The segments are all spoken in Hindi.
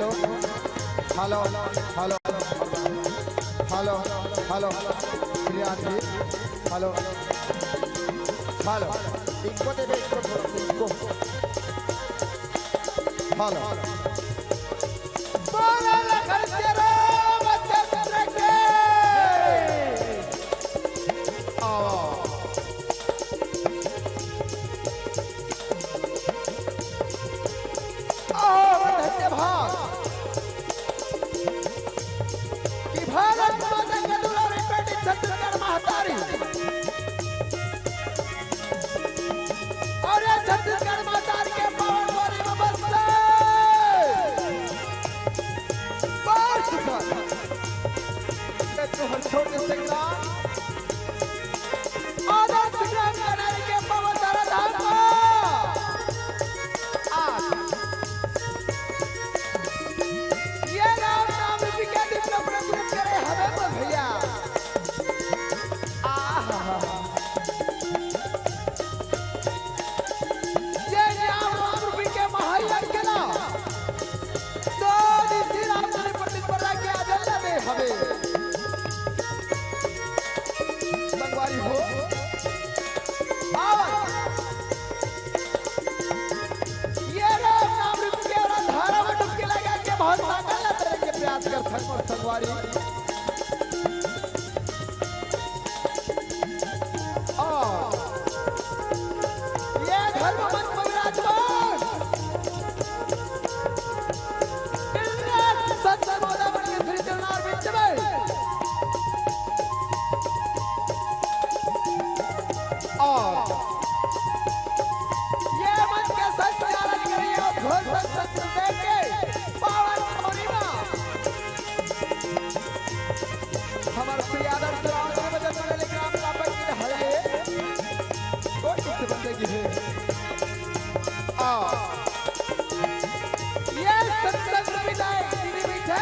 Hello hello hello hello hello Priyanshi hello hello इनको दे इसको इनको हेलो बोला लखन तेरा बच्चा सुन के आओ धन्यवाद कि भारत माता के दुलारी बेटी छत्तीसगढ़ महतारी और ये छत्तीसगढ़ महतारी के पावन वाली में बसते बार सुखद ये तो हर छोटे से ग्राम आदर्श ग्राम कनारी के पावन तारा धाम संगवारी और ये धर्म मन विराजमान सत्य मोदावन के श्री चरणार बीच में और ये मन के सत्य आराधना करिए और घोर सत्य देख के पावन हमारे श्री आदर्श राम के वजह से लेकिन आप लापत की हरे कोई किससे बंदेगी है ये सत्संग विदाई दीदी बैठे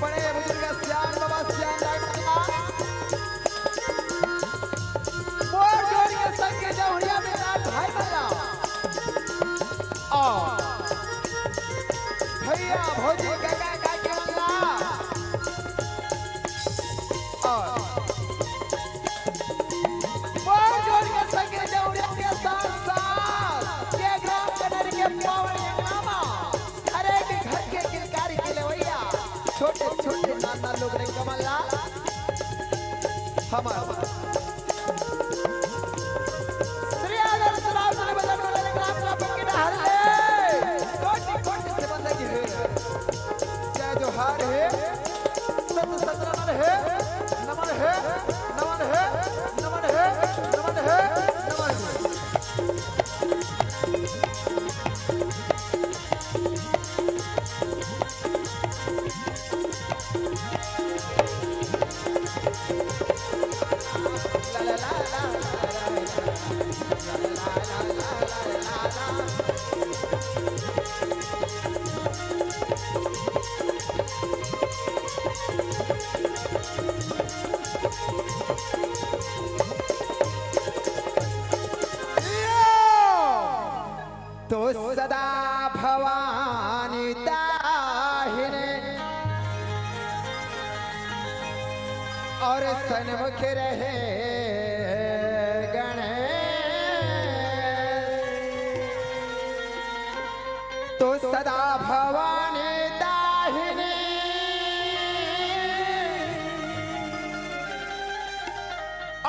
बड़े बुजुर्ग श्याम बाबा श्याम राय मोर जोड़ के संग के जौहरिया में रात भाई बना भैया भौजी काका छोटे छोटे नाना लोग ने कमला हमारा श्री आदर्श राम ने बदल वाले ग्राम का पकड़ हार है कोटि कोटि से बंदगी है जय जोहार है सत सतरमन है नमन है नमन है नमन है नमन है नमन है तो सदा भवानी दाहिने और सन्मुख रहे गणेश तो सदा भवानी दाहिने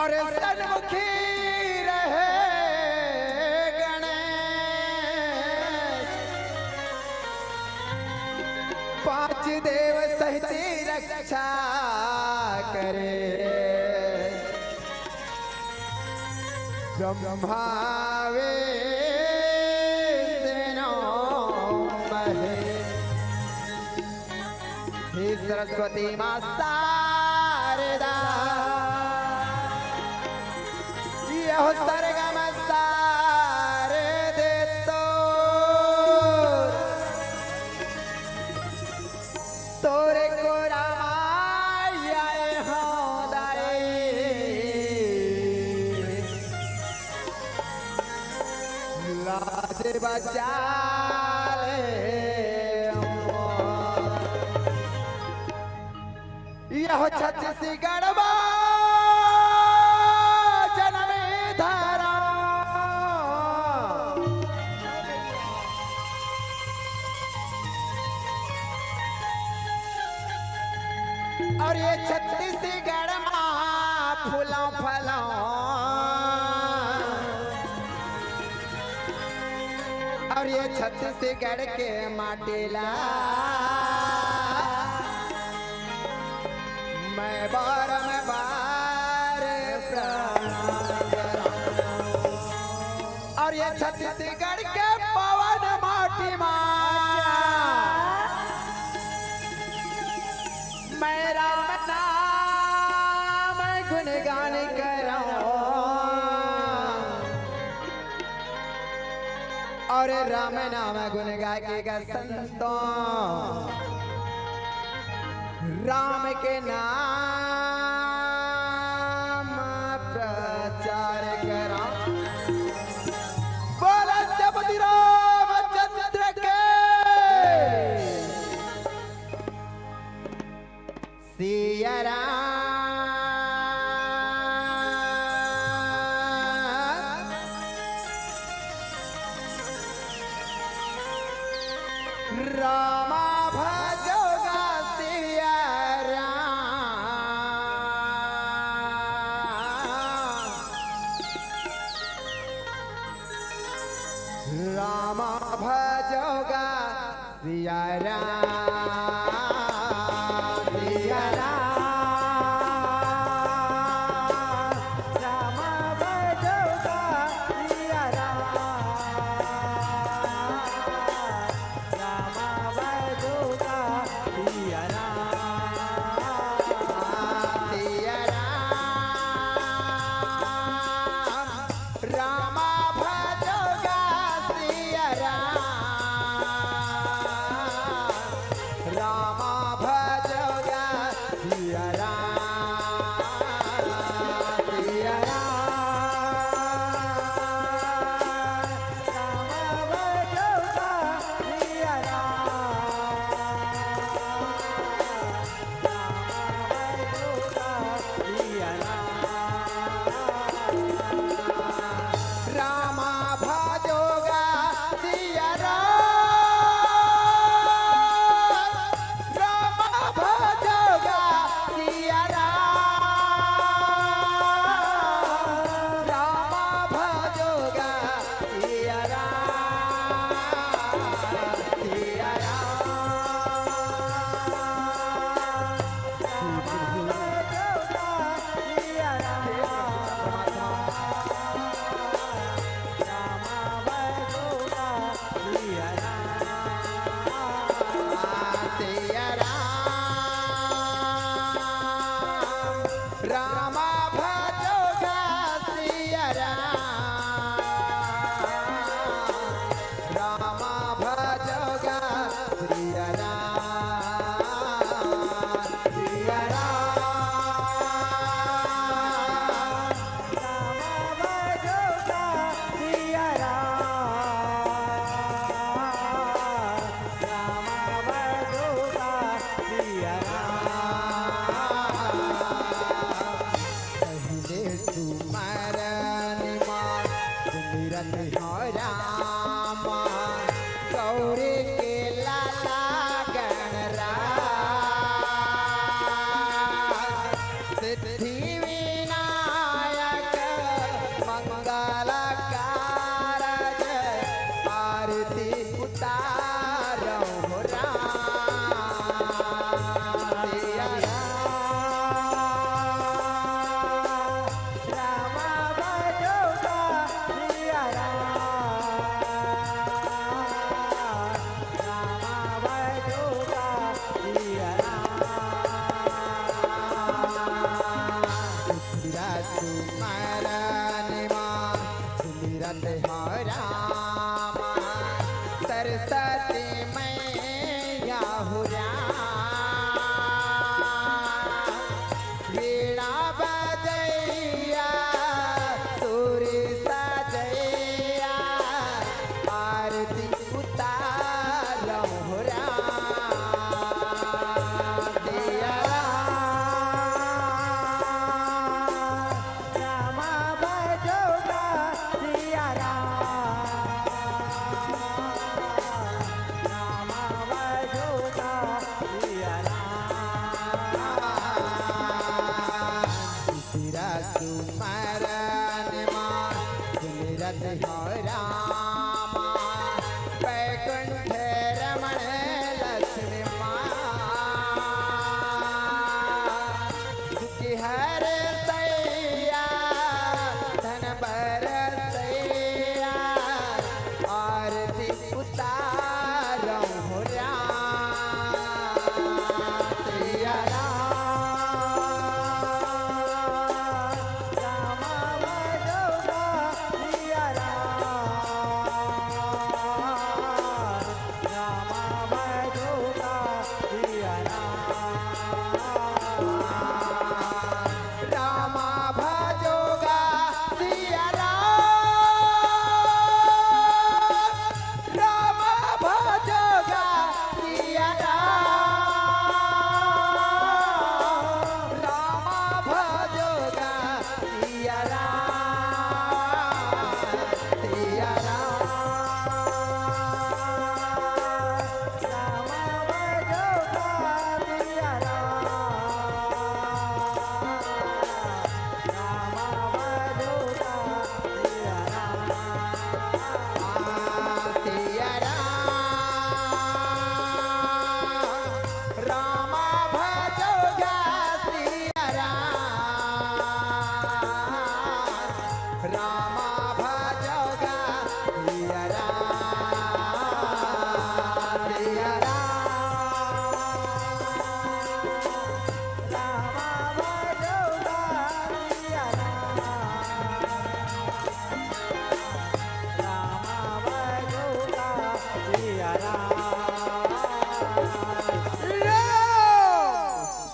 और सन्मुखी रहे पांच देव सहित रक्षा करे ब्रह्मा हे सरस्वती मां शारदा यह सरगम शारदे तो तोरे को रामाया लाज बचा यह छत्तीसगढ़ जन्म धारा और ये छत्तीसगढ़ फूलों फलों और ये छत्तीसगढ़ के माटीला मैं बार और ये छत्तीसगढ़ के पवन माटी मैं राम नाम गुणगान करूं और राम नाम गुण गा के संतों राम के नाम प्रचार करा बोला जपति रामचंद्र के सिया रामा भजोगा सिया रामा भजोगा सिया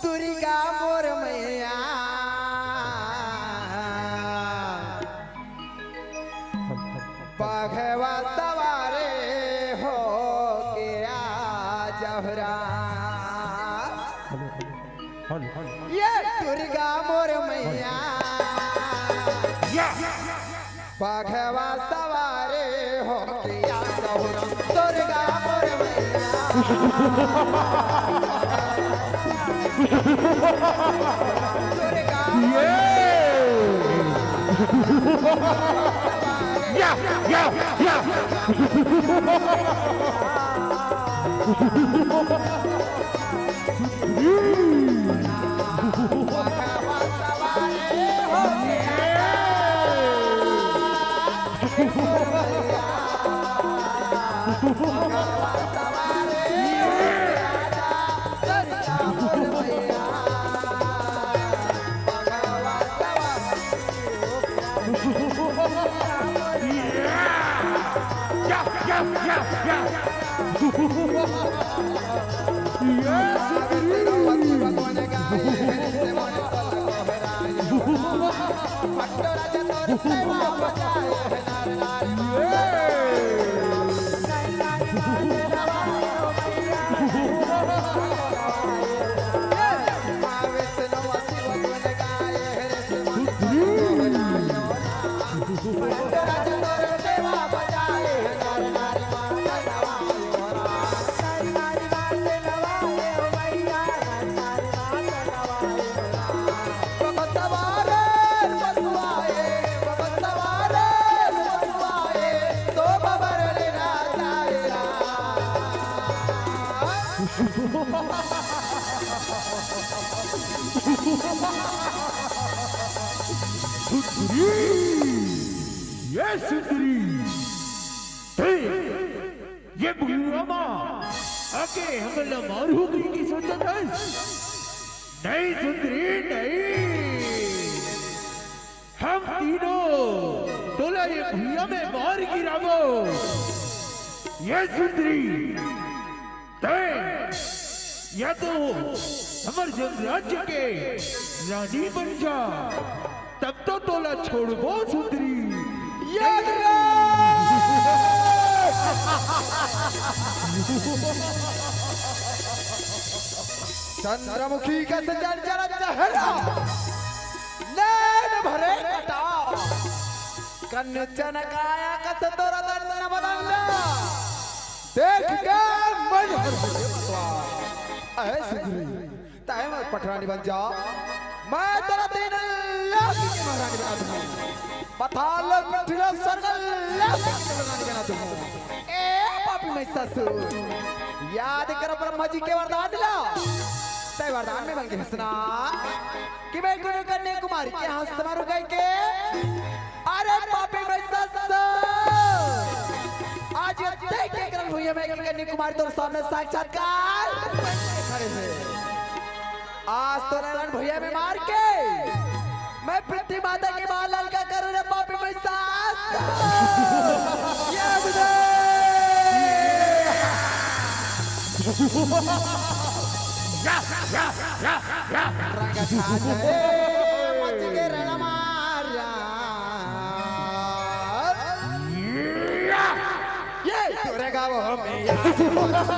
दुर्गा मोर मैया बाघवा सवारे हो गया जहरा ये दुर्गा मोर मैया बाघवा सवारे हो गया जहरा दुर्गा मोर मैया दुर्गा ये सुंदरी ये बुढ़ामा आके हमला मारू गई की सोचत है नहीं सुंदरी नहीं हम तीनों तोला ये भूया में मार गिरावो ये सुंदरी या तो हमारे राज्य के रानी बन जा तब तो तोला छोड़बो सुंदरी याद चंद्रमुखी का सजन जरा चेहरा नैन भरे कटा कंचन काया का सतोरा दंड बदंगा देख के मन ऐ सुग्री ताए मत पटरानी बन जा मैं तेरा तीन लाख की महारानी बना दूंगा पताल पृथ्वी स्वर्ग लाख की महारानी बना दूंगा ए पापी मैं ससुर याद कर ब्रह्मा जी के वरदान दिला तय वरदान में बन के हंसना कि मैं गुरु कन्या कुमारी के हाथ समारू गए के अरे पापी मैं ससुर आज देख के करन हुई मैं कन्या कुमारी तो सामने साक्षात्कार खड़े थे आज तो रण भैया में मार के मैं पृथ्वी माता के बाल ललका करूं रे पापी मैं सास ये मुझे रंग खाते मच के रण मारा ये तेरे गाँव में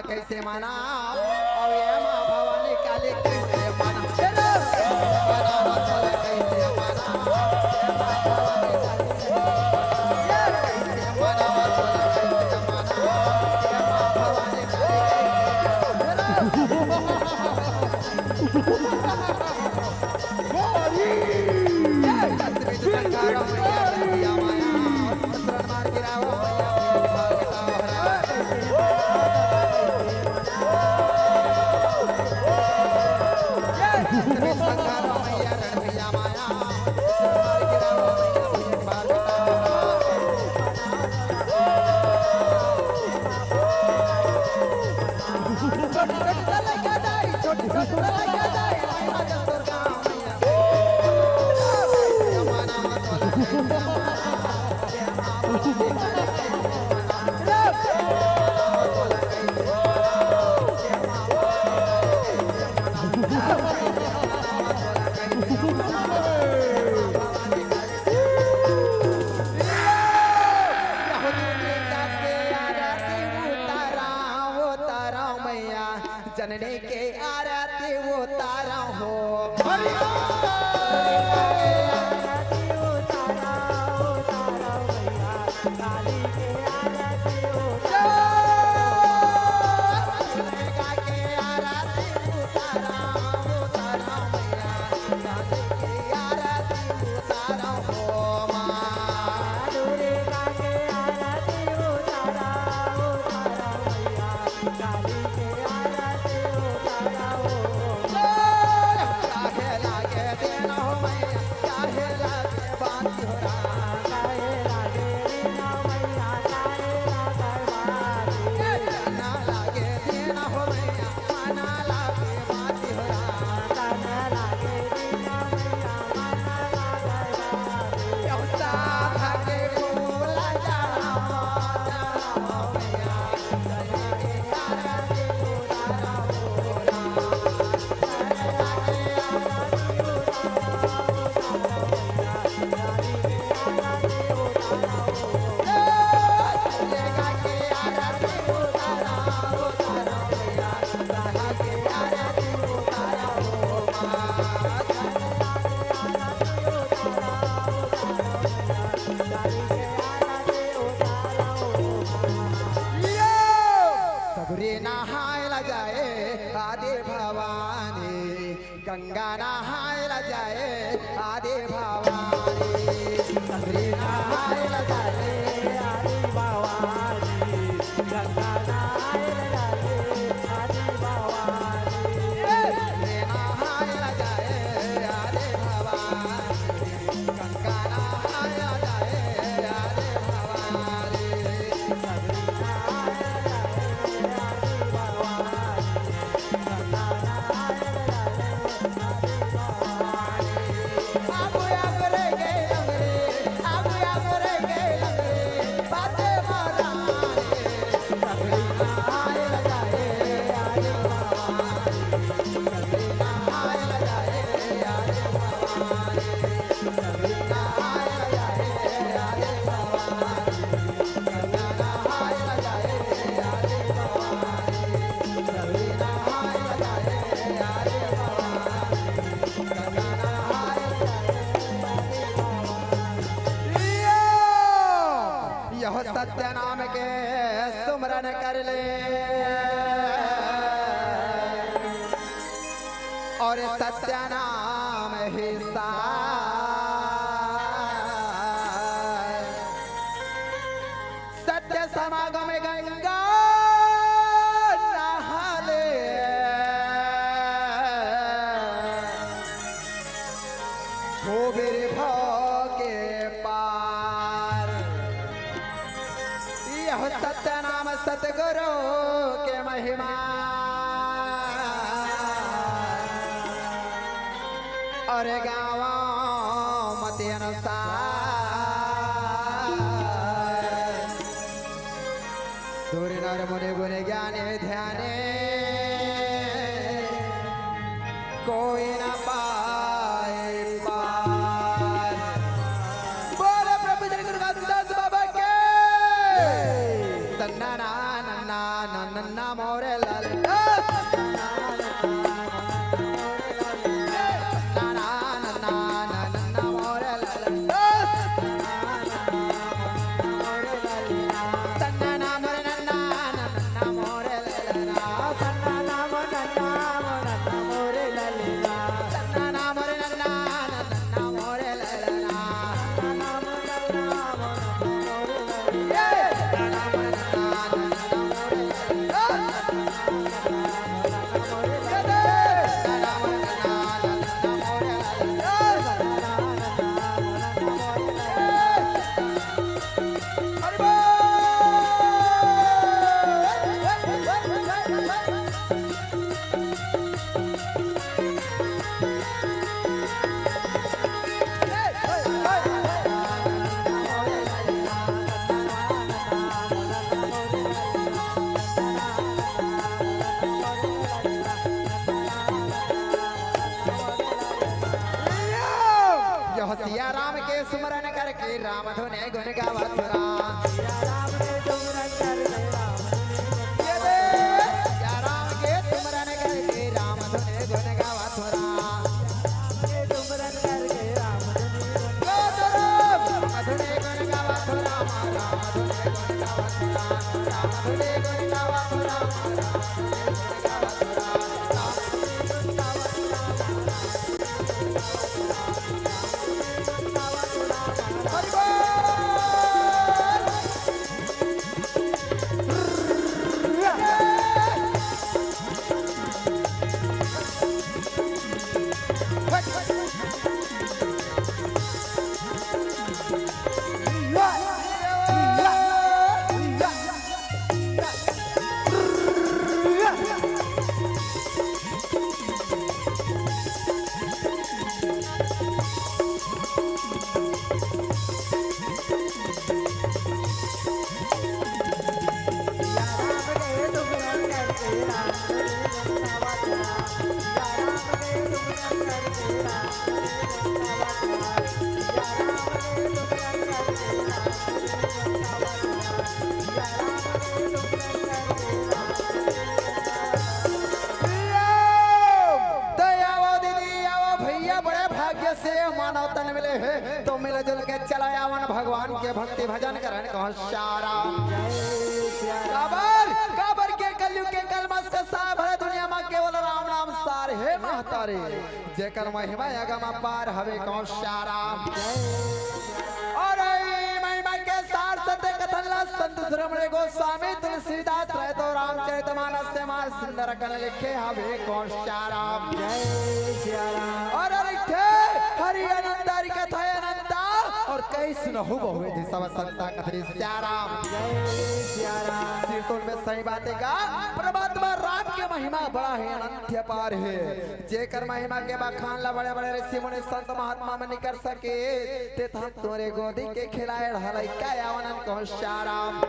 कैसे माना और ये माँ भवानी काली कैसे माना कैसे माना जनने के आरती उतारा हो गंगा नहायला जाए आदे भवानी सबरी नहायला जाए आदे भवानी गंगा नहायला जाए आदे भवानी नहायला जाए आदे भवानी गंगा नहायला जाए आदे भवानी सबरी नहायला जाए आदे भवानी गंगा सत्य नाम के सुमरन कर ले और सत्य नाम ही सत्य समागम गंगा नहाले छोबेर के पार यह सत्य नाम सतगुरु के महिमा और गावा मत अनुसार सूर्य नर मुनि गुण ज्ञाने ध्याने कोई न पाए पार बोले प्रभु जन गुरु दास बाबा के तन्ना ना नन्ना नन्ना मोरे लाल सुमरन करके राम धुने गुण गावत राम सिया राम के सुमरन करके राम ये देश सिया राम के सुमरन करके राम धुने गुण गावत राम के सुमरन करके राम धुने गुण गावत राम राम धुने गुण गावत राम राम धुने गुण गावत राम मानव तन मिले है तो मिले जुल के चला आवन भगवान के भक्ति भजन करन कहो सारा काबर काबर के कलयुग के कलमस का साब है दुनिया में केवल राम नाम सार है महतारे जेकर महिमा अगम पार हवे कहो सारा और महिमा के सार सत्य कथन ला संत श्रमणे गोस्वामी तुलसीदास रहे तो रामचरितमानस से मार सुंदर कन लिखे हवे कहो सारा और हरि अनंत हरि कथा अनंता और कई सुनहु बहुए थी सब संता कथरी श्याराम कीर्तन में सही बातें का परमात्मा राम के महिमा बड़ा है अनंत अपार है जेकर महिमा के बखान ला बड़े बड़े ऋषि मुनि संत महात्मा में निकर सके ते हम तोरे गोदी के खिलाए ढलाई का यावनन कहो श्याराम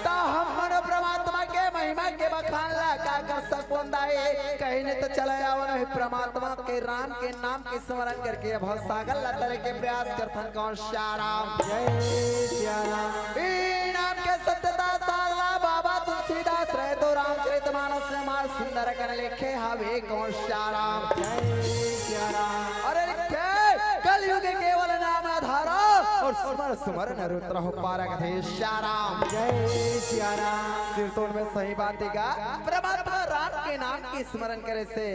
ता हम मन परमात्मा के महिमा के बखान ला का कर सकोंदाए कहीं ने तो चला यावन है परमात्मा के राम के नाम के स्मरण करके भव सागर ला तरह के प्रयास करथन कहो श्याराम नाम के सत्यता साला बाबा तुलसीदास रहे तो रामचरितमानस में मार सुंदर कर लिखे हवे कहो श्याराम अरे कलयुग के केवल नाम आधारा और सुमर सुमर नरुद्र हो पारक थे श्याराम कीर्तन में सही बात का परमात्मा राम के नाम की स्मरण करे से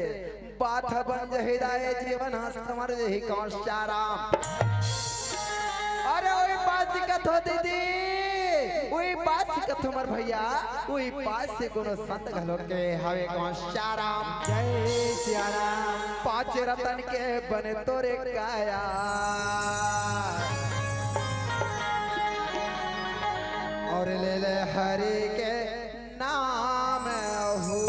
बात बन हृदय जीवन समर ही कौन श्याराम अरे वही बात दिक्कत हो दीदी वही बात दिक्कत हमर भैया वही बात से कोनो संत घलो के हवे कौन श्याराम पांच रतन के बने तोरे काया और ले ले हरि के नाम हो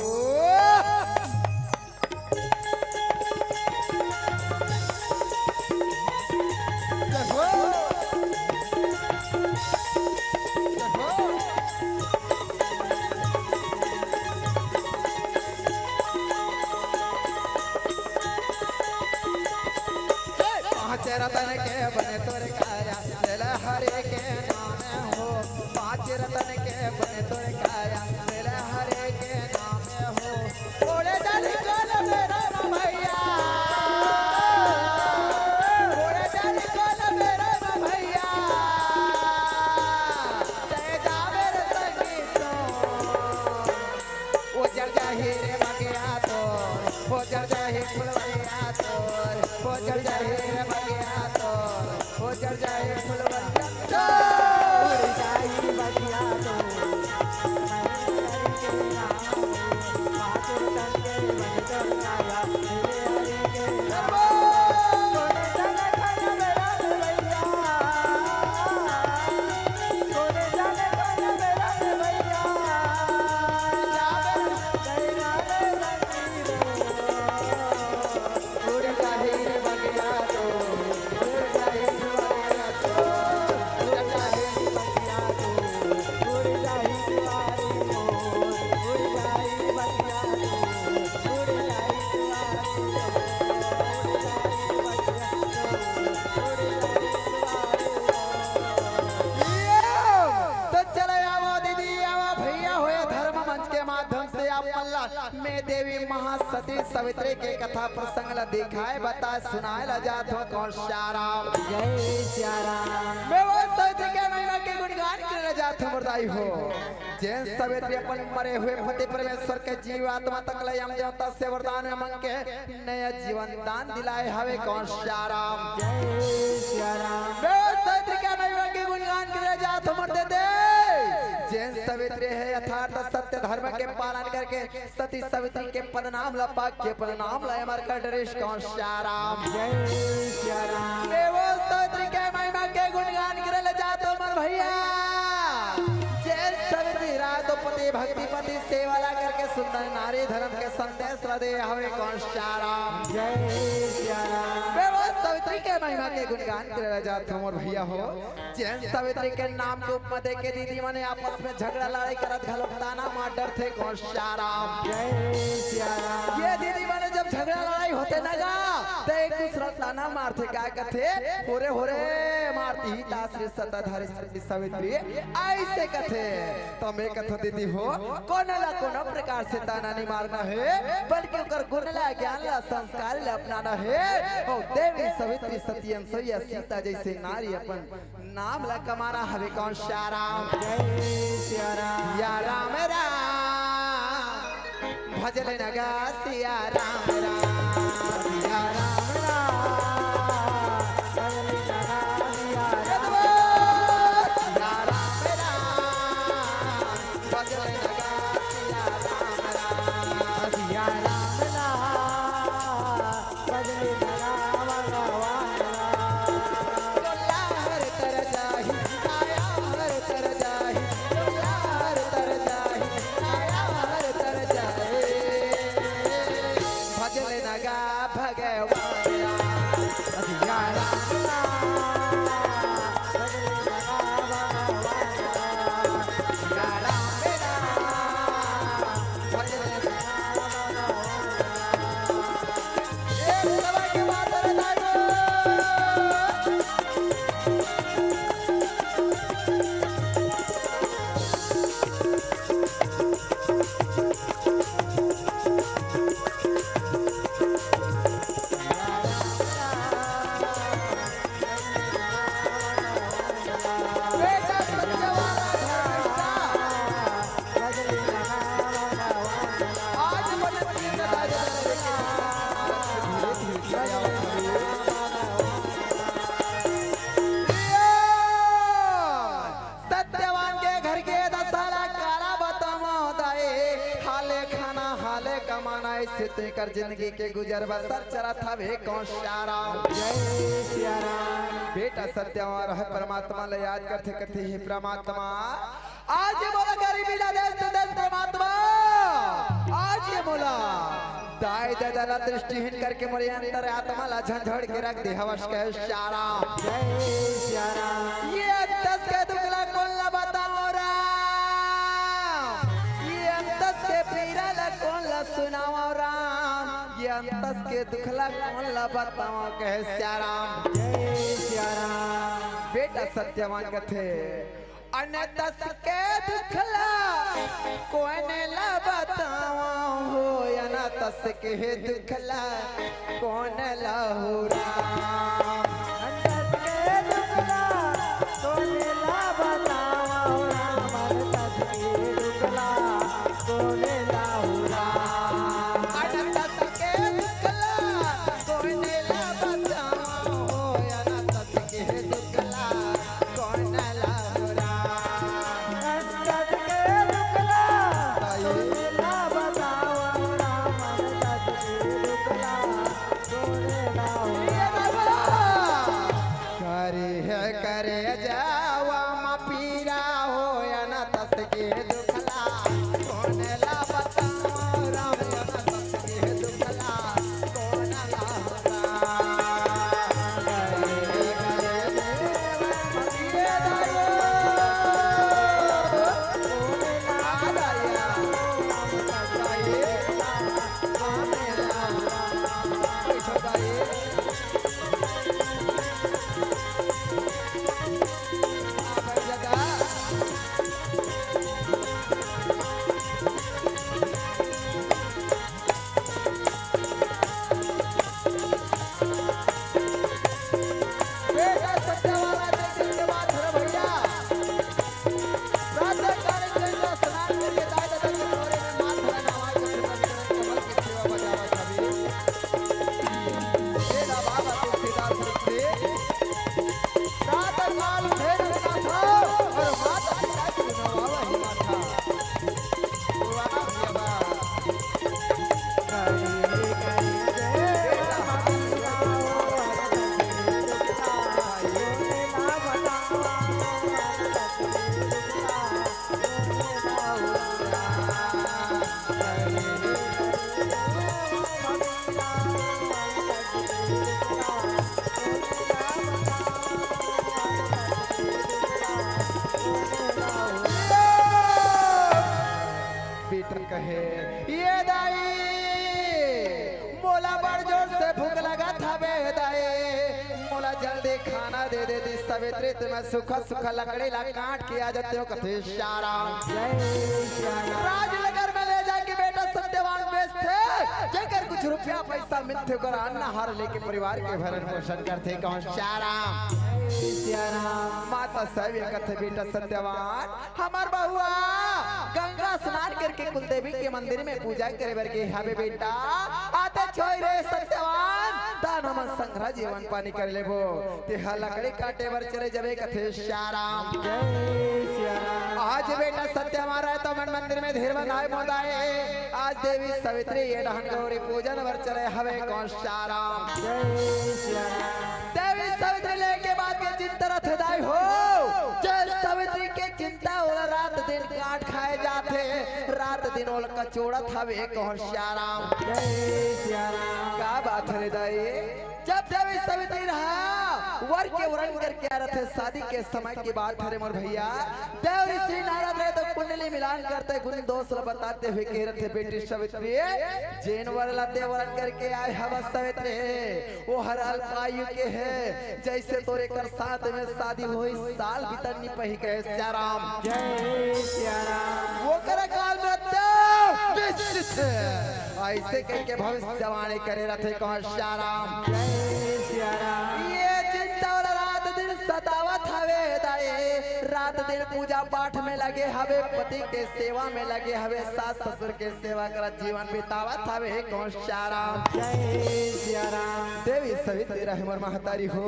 रतन के बने तोरे काया ले हरे के नाम हो पांच रतन के बने तोरे काया ले हरे के नाम हो ओले डाली कोल मेरा भैया ओले डाली कोल मेरा भैया जय जावे रे संगीतो ओ जल जाहि रे मगिया तो ओ जल जाहि फुलवैया तो ओ जल जाहि रे मगिया तो ओ जल माँ सती सवित्री के कथा प्रसंग ला दिखाए बता सुनाए ला जात हो कौन श्याराम जय सिया राम मैं वो सवित्री के महिमा के गुणगान करे जात हो मुर्दाई हो जैन सवित्री अपन मरे हुए पति परमेश्वर के जीव आत्मा तक ले हम देवता से वरदान मांग के नया जीवन दान दिलाए हवे कौन श्याराम जय सिया राम मैं वो सवित्री के महिमा के गुणगान करे जात हो मुर्दे दे जैन सवित्री है यथार्थ सत्य धर्म के पालन करके सती सवित्री के पद नाम ला पाक के पद नाम ला अमर कर डरेश कौन श्याराम जय सिया राम देवो सवित्री के महिमा के गुणगान करे जातो मर भैया जैन सवित्री रातोपति भक्तिपति सेवा ला करके सुंदर नारी धर्म के संदेश ला दे हवे कौन श्याराम जय सिया राम देवो सवित्री के महिमा के गुणगान करे जातो मर भैया हो जैन सवित्री के नाम के उपमा दे के दीदी मने आपस में झगड़ा लड़ाई करत घलो ताना मार डर थे कौन श्याराम जय सिया राम ये दीदी माने जब झगड़ा लड़ाई होते नगा तो एक दूसरा ताना मारते क्या कथे होरे होरे मारती ही ताश्री सताधारी सती सवित्री ऐसे कथे तो मैं कथो दीदी हो कोनला कोनो प्रकार से ताना नहीं मारना है बल्कि उकर गुणला ज्ञान ला संस्कार ला अपनाना है और देवी सवित्री सती अनसुईया सीता जैसे नारी अपन नाम ला कमाना हवे कौन श्याराम जय सिया राम या राम राम भजल नगा सिया राम राम सिया राम सिया राम राम भजल नगा सिया राम राम हर तर जाहि आया हर तर जाहि हर तर जाहि आया हर तर जाहि भजल नगा भगवान राम सिया राम सिया राम राम भजल नगा एक सभा के बात बताओ बेटा सत्यवाला आज बनती राजा सत्यवान के घर के दसाला काला बतामा दाए हाले खाना हाले कमाना ऐसे ते कर जिंदगी के गुजर बसर चला था वे कौन श्याराम जय सिया राम बेटा सत्यवान है परमात्मा ले याद करते करते ही परमात्मा आज ये बोला गरीबी ला देश तो देश परमात्मा आज ये बोला दाई दादा दृष्टिहीन करके मोरे अंतर आत्मा ला झंझोड़ के रख दे हवश के श्याराम जय सिया राम ये दस के दुखला कौन ला बताओ राम ये अंतस के पीरा ला कौन ला सुनाओ राम ये अंतस के दुखला कौन ला बताओ कहे श्याराम जय सिया राम बेटा सत्यवान कथे अनदस के दुखला कौन ला बताओ हो अनदस के दुखला कौन ला हो राम अंतस के दुखला कोनेला बताओ राम अंतस के दुखला कोनेला हो राम अनदस के दुखला कौन ला बताओ हो अनदस के दुखला कौन ला हो राम अंतस के दुखला कोनेला बताओ राम अंतस के दुखला कोनेला हो करे जावा पीरा हो ना तस के दुखला कौन ला बताओ राम ना तस के दुखला कौन ला जगह सवित्री तुम्हें सुखा सुखा लकड़ी ला काट के आ जाते हो कथे श्याराम राजनगर में ले जाके बेटा सत्यवान बेचते जेकर कुछ रुपया पैसा मिलते कर अन्ना हार लेके परिवार के भरण पोषण करते कौन श्याराम माता सभी कथे बेटा सत्यवान हमार बहुआ गंगा स्नान करके कुलदेवी के मंदिर में पूजा करे बर के हवे बेटा आते छोई रे सत्यवान दान हम संग्रह जीवन पानी कर लेबो ते लकड़ी काटे बर चले जबे कथे श्याराम आज बेटा सत्यवान रहे तो मन मंदिर में धीर बंधाए मोदाए आज देवी सवित्री ये रहन गौरी पूजन बर चले हवे कौन श्याराम देवी सवित्री लेके बाद के चिंता रथ दाई हो जय सवित्री के चिंता होला रात दिन काट खाए जाते रात दिन ओल कचोड़त हवे कौन श्याराम का बात है दाई जब देवी सवित्री रहा वर के वरण करके आ रहे थे शादी के समय की बात है मोर भैया देवी श्री नारद रहे तो कुंडली मिलान करते गुण दोष बताते हुए कह रहे थे बेटी सवित्री जैन वर लाते वरण करके आए हवा सवित्री वो हर अल्पायु के है जैसे तोरे कर साथ में शादी हुई साल भीतर नहीं पही कहे श्याराम वो करे काल में ऐसे कह के भविष्यवाणी करे रहे कौन श्याराम ये चिंता और रात दिन सतावत हवे दाए रात दिन पूजा पाठ में लगे हवे पति के सेवा में लगे हवे सास ससुर के सेवा कर जीवन बितावत हवे कौन श्याराम देवी सवित्री रहमर महतारी हो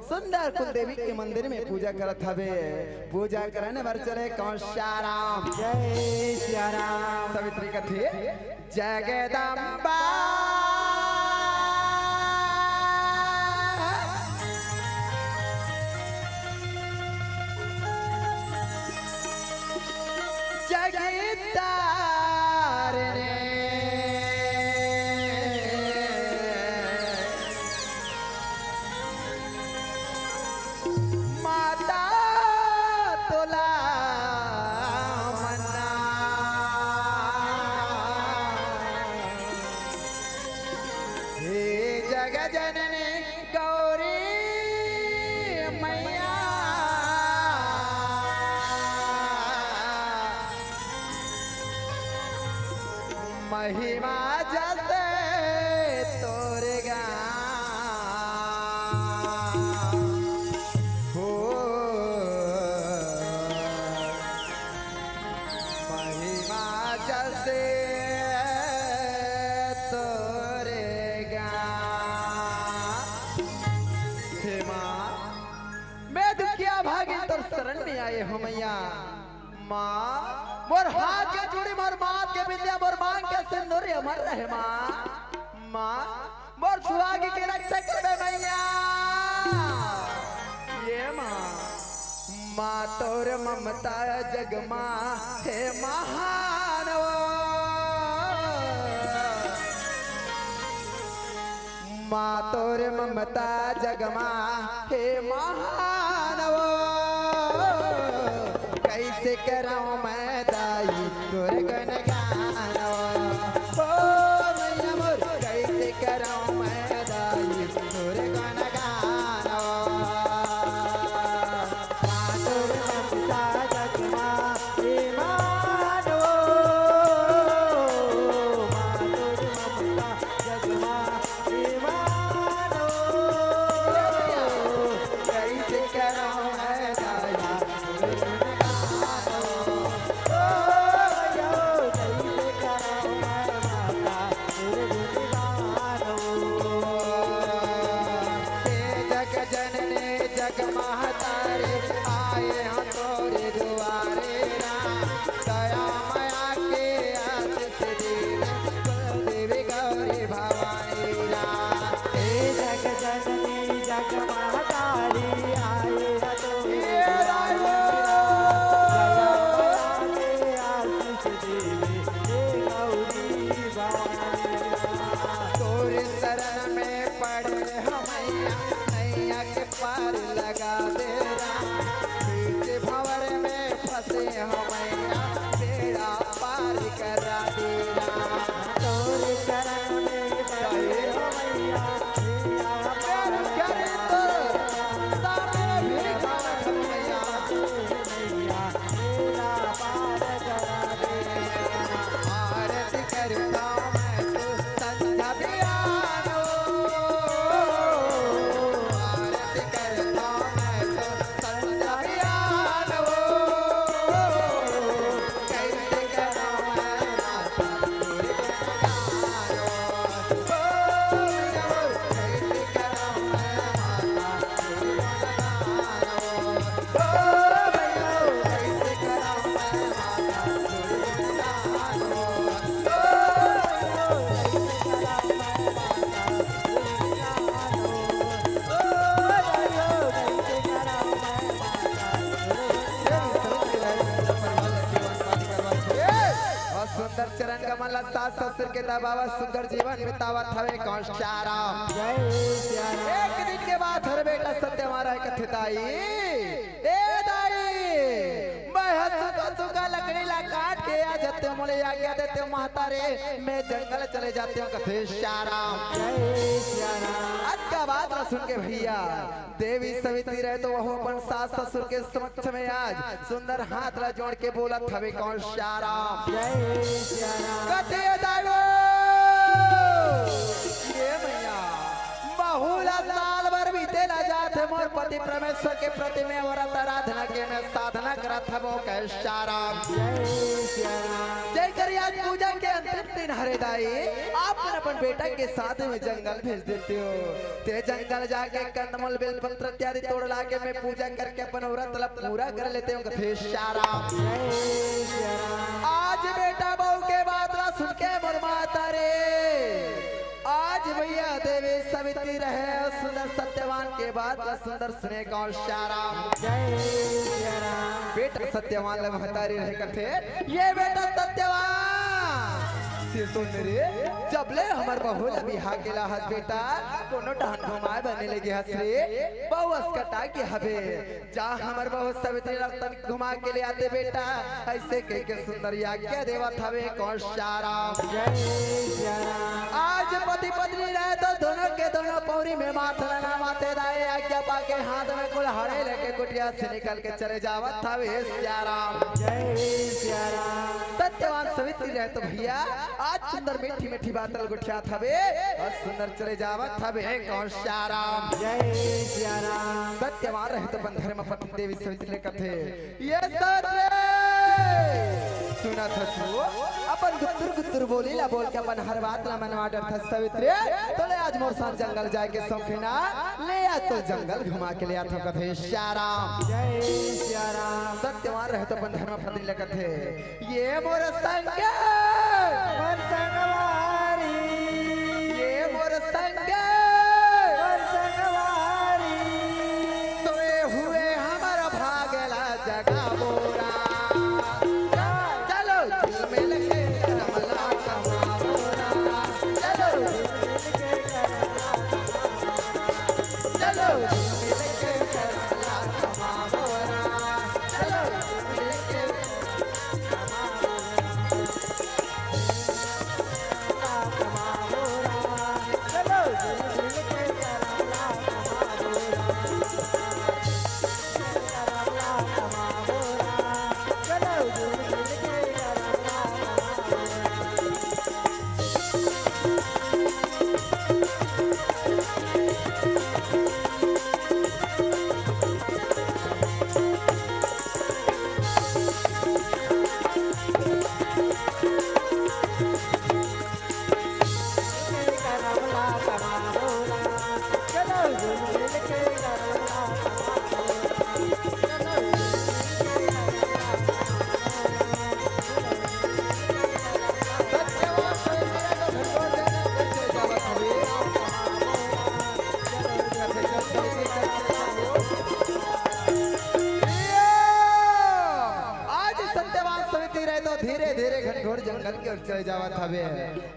सुंदर कुल देवी के मंदिर में पूजा करत हवे पूजा करने बर चले कौन श्याराम सवित्री कथी जगदम्बा जगतारिणी माता तोला मन्ना हे जग जननी गौरी मैया महिमा जैसे तोरे हो महिमा जैसे तोरे हे माँ मैं दुखिया भागी तोर शरण में आए हो मैया माँ मोर हाथ के चूड़ी मोर माथ के बिंदिया मोर मांग के सिंदूर अमर रहे माँ मोर सुहागी के रक्षक करे मैया ये माँ तोर ममता जग माँ हे महान माँ तोर ममता जग माँ हे महान कैसे कराऊं मैं दाई तोर गुणगान ओ मैया मोर कैसे कराऊं मैं दाई तोर गुणगान माँ तोर ममता जग माँ हे मान माँ तोर ममता जग माँ हे मान कैसे कराऊं मैं दाई तोर सुंदर चरण कमल सास ससुर के दबावा सुंदर जीवन बितावत हवे कौन शाराम। जय सिया राम। एक दिन के बाद हर बेटा सत्य मारा कथे दाई ए दाई मैं सुखा लकड़ी ला काट के आ जाते मोले आज्ञा देते महतारे मैं जंगल चले जाते हूँ कथे शाराम। जय सिया राम। आज का बात ना सुन के भैया देवी सवित्री रहे तो वह अपन सास ससुर के समक्ष में आज सुंदर हाथ ला जोड़ के बोला हवे कौन शाराम। जय सिया राम। कथे दाई ये मैया बहुला साल भर बीते ना जाते मोर पति परमेश्वर के प्रति में व्रत आराधना के मैं साधना करत हबो कह शाराम। जय सिया राम। जय करी आज पूजा के अंतिम दिन हरे दाई आप अपन बेटा के साथ में जंगल भेज देते हो। ते जंगल जाके कंदमूल बेलपत्र इत्यादि तोड़ ला के मैं पूजा करके अपन व्रत ला पूरा कर लेते हूँ कथे शाराम। जय सिया राम। आज बेटा बहू के बात ला सुन के मोर माता रे आज भैया देवी सवित्री रहे और सुंदर सत्यवान के बाद ला सुंदर सुने कौन शाराम। जय सिया राम। बेटा सत्यवान ला महतारी रहे कथे ये बेटा सत्यवान से सुन रे जबले हमर बहू ला बिहा के ला हस बेटा कोनो टहन घुमाए बने लगे हस रे बहु अस्कटा के हबे जा हमर बहू सवित्री रतन घुमा के ले आते बेटा ऐसे कह के सुंदर आज्ञा देवत हवे कौन शाराम। जय सिया राम। आज पति पत्नी रहे तो दोनों के दोनों पौरी में माथ लगा माथे दाए आज्ञा पाके हाथ में कुल्हाड़ी लेके कुटिया से निकल के चले जावत हवे शाराम। जय सिया राम। सत्यवान सवित्री रहे तो भैया आज सुंदर मीठी मीठी बातल गुठिया हवे और सुंदर चले जावत हवे कौन शाराम। जय सिया राम। सत्यवान रहे तो बंधर में पत्नी देवी सवित्री ने कथे ये सत्य सुना था सु अपन गुत्तुर गुत्तुर बोली ला बोल के अपन हर बात ला मनवा डर था सवित्री तो ले आज मोर साथ जंगल जाए के शौकीना ले आज तो जंगल घुमा के ले आता कथे शाराम। जय सिया राम। सत्यवान रहे तो बंधन में पत्नी ले कथे ये मोर संग संगवारी। ये मोर संग संगवारी। सोए हुए हमारा भागला जगा बोरा चलो दिल में लगे करमला कमा बोरा चलो चलो दिल में लगे करमला कमा बोरा चलो दिल में लगे घनघोर जंगल की ओर चले जावत हवे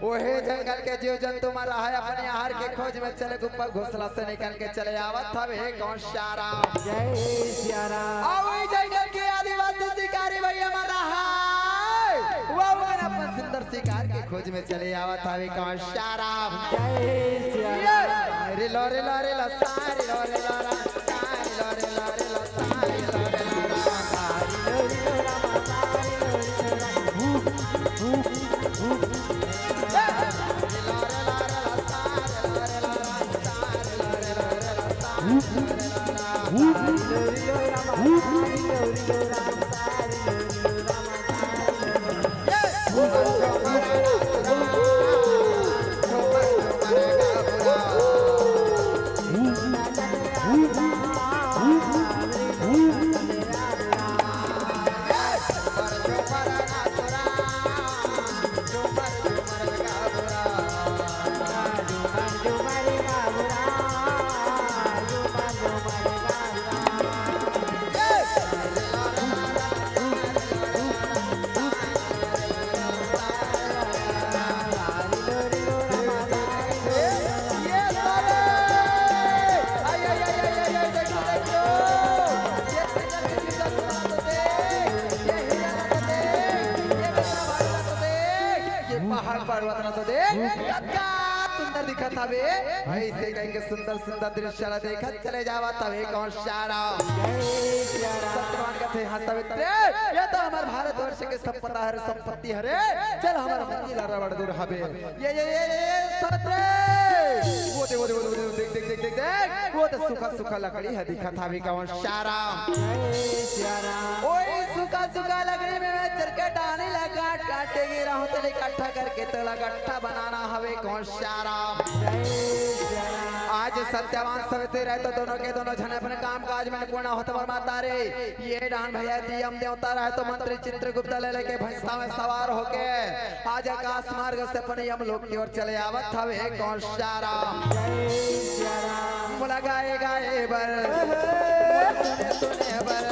ओहे जंगल के जीव जंतु मारा है अपने आहार के खोज में चले गुप्पा घोसला से निकल के चले आवत हवे कौन शाराम। जय सिया राम। ओए जंगल के आदिवासी शिकारी भैया मारा है वो अपन सुंदर शिकार के खोज में चले आवत हवे कौन शाराम। जय सिया राम। रे लो रे लो रे लो सारे लो रे लो रा सारे लो रे लो रे लो सारे लो रे लो रा का सुंदर दिखत हवे ऐसे कहीं के सुंदर सुंदर दृश्य देखत चले जावा तवे कौन शारा सत्यवान कथे हाँ सवित्रे ये तो हमार भारतवर्ष के संपदा है संपत्ति है रे चल हमारा मंजिल रबड़ दूर हवे ये सवित्रे वो देख वो तो सूखा सूखा लकड़ी है दिखत हवे कौन शारा ओए सूखा सूखा लकड़ी में चल के डाली लगा काटेगी रहूं तो इकट्ठा करके तो गट्ठा बनाना हवे कौन शारा आज सत्यवान सवित्री रहे तो दोनों के दोनों जने अपने काम काज में पूर्ण होते माता रे ये डान भैया दियम देवता रहे तो मंत्री चित्रगुप्त ले लेके भैंसा में सवार होके आज आकाश मार्ग से अपने हम लोग की ओर चले आवत हवे कौन शारा मोला गाए गाए बर सुने सुने बर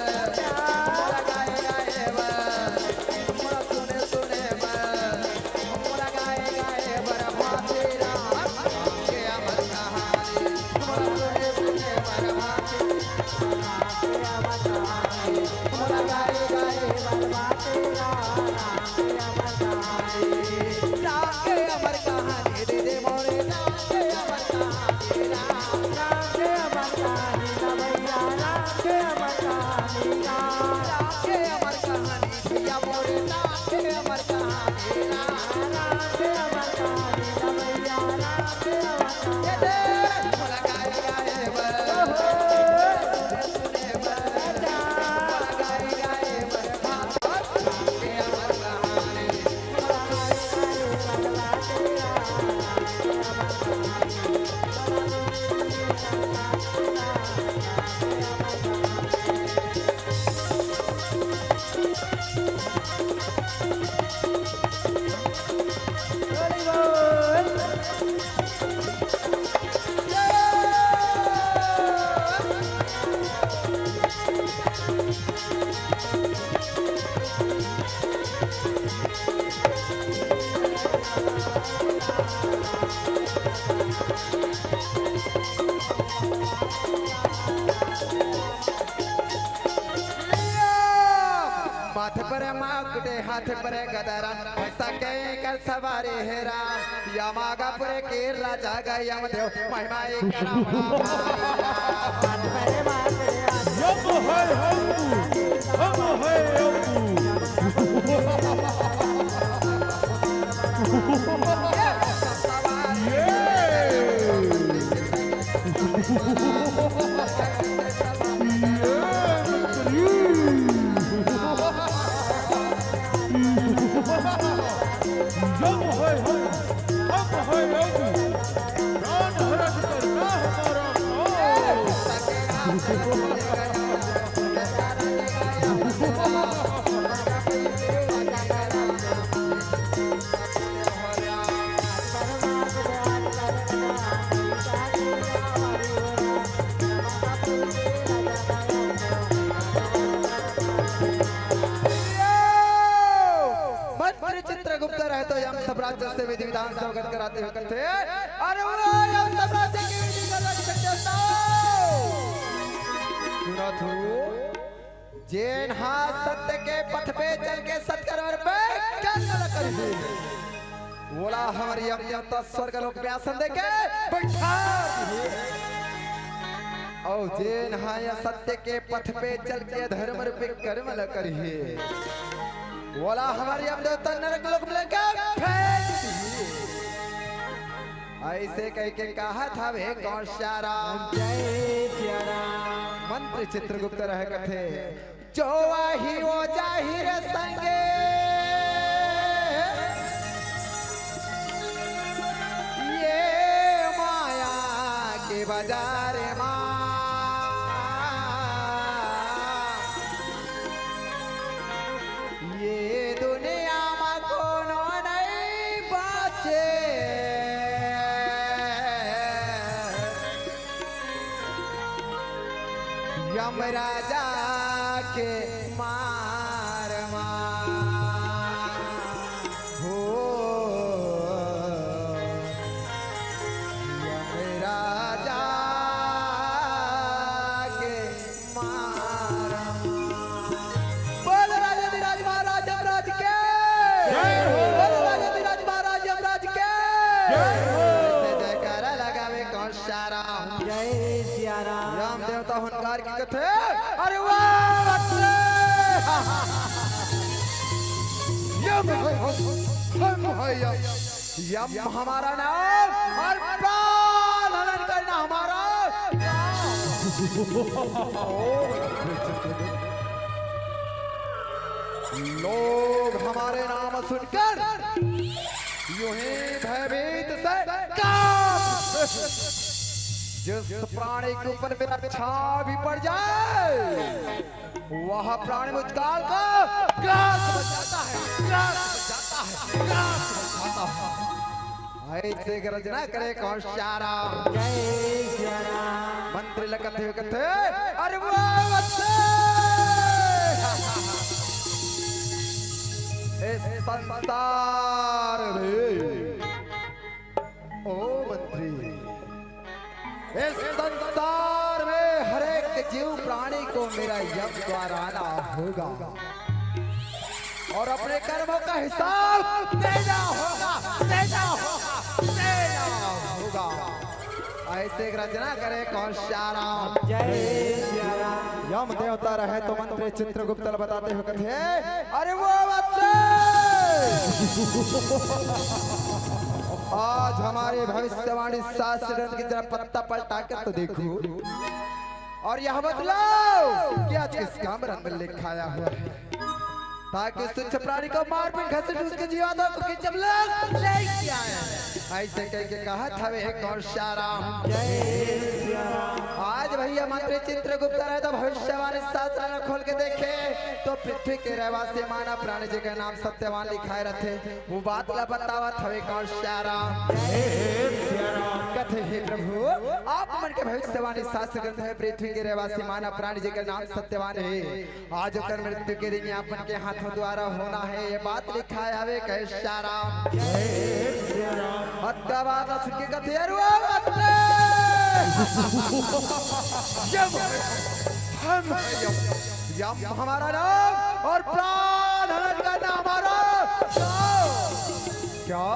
मोला गाए गाए बर मोला सुने सुने बर मोला गाए गाए बर भाते राम के अमर कहानी मोला सुने सुने बर भाते मोला गाए गाए बर भाते राम के अमर कहानी दे दे मोरे राम के अमर कहानी राम के अमर कहानी भैया राम के अमर कहानी राम के अमर कहानी भैया मोरे राम के अमर कहानी राम के अमर कहानी भैया राम के अमर कहानी मोला गाए गाए बर सुने बर मोला गाए गाए बर भात के अमर कहानी मोला गाए माथे पर माकुटे हाथ पर गदरा सके कर सवारे हेरा यमागा पुरे के राजा गयम देव महिमा करम चित्रगुप्त रहे तो हम सब राज्य से विधि विधान से अवगत कराते हुए करते अरे हम सब राज्य की विधि कर सकते सुनो तू जेन हाथ सत्य के पथ पे चल के सत्कर्म पे क्या कर बोला हमारी अपने तो स्वर्ग लोक में आसन देके बैठा और जेन हाय सत्य के पथ पे चल के धर्म पे कर्म ल करिए बोला हमारी अब देवता नरक लोक में लगा ऐसे कह के कहा था वे कौन शारा जय सिया राम मंत्र चित्रगुप्त रह कथे जो आही वो जाहिर संगे ये माया के बाजार माँ ये दुनिया में कोनो नहीं बाचे यमराजा के मार हो यमराजा के मार बोल राजा महाराज यमराज के बोल राजा महाराज यमराज के प्रकार की कथे। अरे वाह यम हमारा नाम और प्राण हनन करना हमारा लोग हमारे नाम सुनकर यूं ही भयभीत से कांप, जिस प्राणी के ऊपर मेरा छाव भी पड़ जाए वह प्राणी मुझकाल का ग्रास बन जाता है, ग्रास बन जाता है, ग्रास बन जाता है। ऐसे गर्जना करे कौन शारा। जय सिया राम। मंत्री लगते हुए कहते अरे वाह इस संसार में ओ मंत्री, इस संसार में हर एक जीव प्राणी को मेरा यम द्वारा आना होगा और अपने कर्मों का हिसाब देना होगा, देना होगा, देना होगा। ऐसे रचना करे कौन शारा। जय सिया राम। यम देवता रहे तो मंत्री चित्रगुप्त बताते हुए कहते अरे वो बच्चे आज हमारे भविष्यवाणी शास्त्र की जरा पत्ता पलटा कर तो देखो और यह बतलाओ कि आज किस काम रंग में लिखाया हुआ है, ताकि तुच्छ प्राणी को मार पीट घसीट उसके जीवात्मा को जब लोग लेके आए। ऐसे कह के कहा था वे कौन शारा। जय सिया राम। आज भैया मंत्री चित्रगुप्त रहे तो भविष्यवाणी शास्त्र खोल के देखे तो पृथ्वी के रहवासी मानव प्राणी जी का नाम सत्यवान लिखाए रहते। वो बात ला बतावा था वे कौन शारा। कथे हे प्रभु आप मन के भविष्यवाणी शास्त्र ग्रंथ है पृथ्वी के रहवासी मानव प्राणी जी का नाम सत्यवान है। आज कर मृत्यु के दिन अपन के हाथों द्वारा होना है ये बात लिखाया वे कह शारा। बात सुन के कथे यम हमारा नाम और प्राण हनन करना हमारा क्या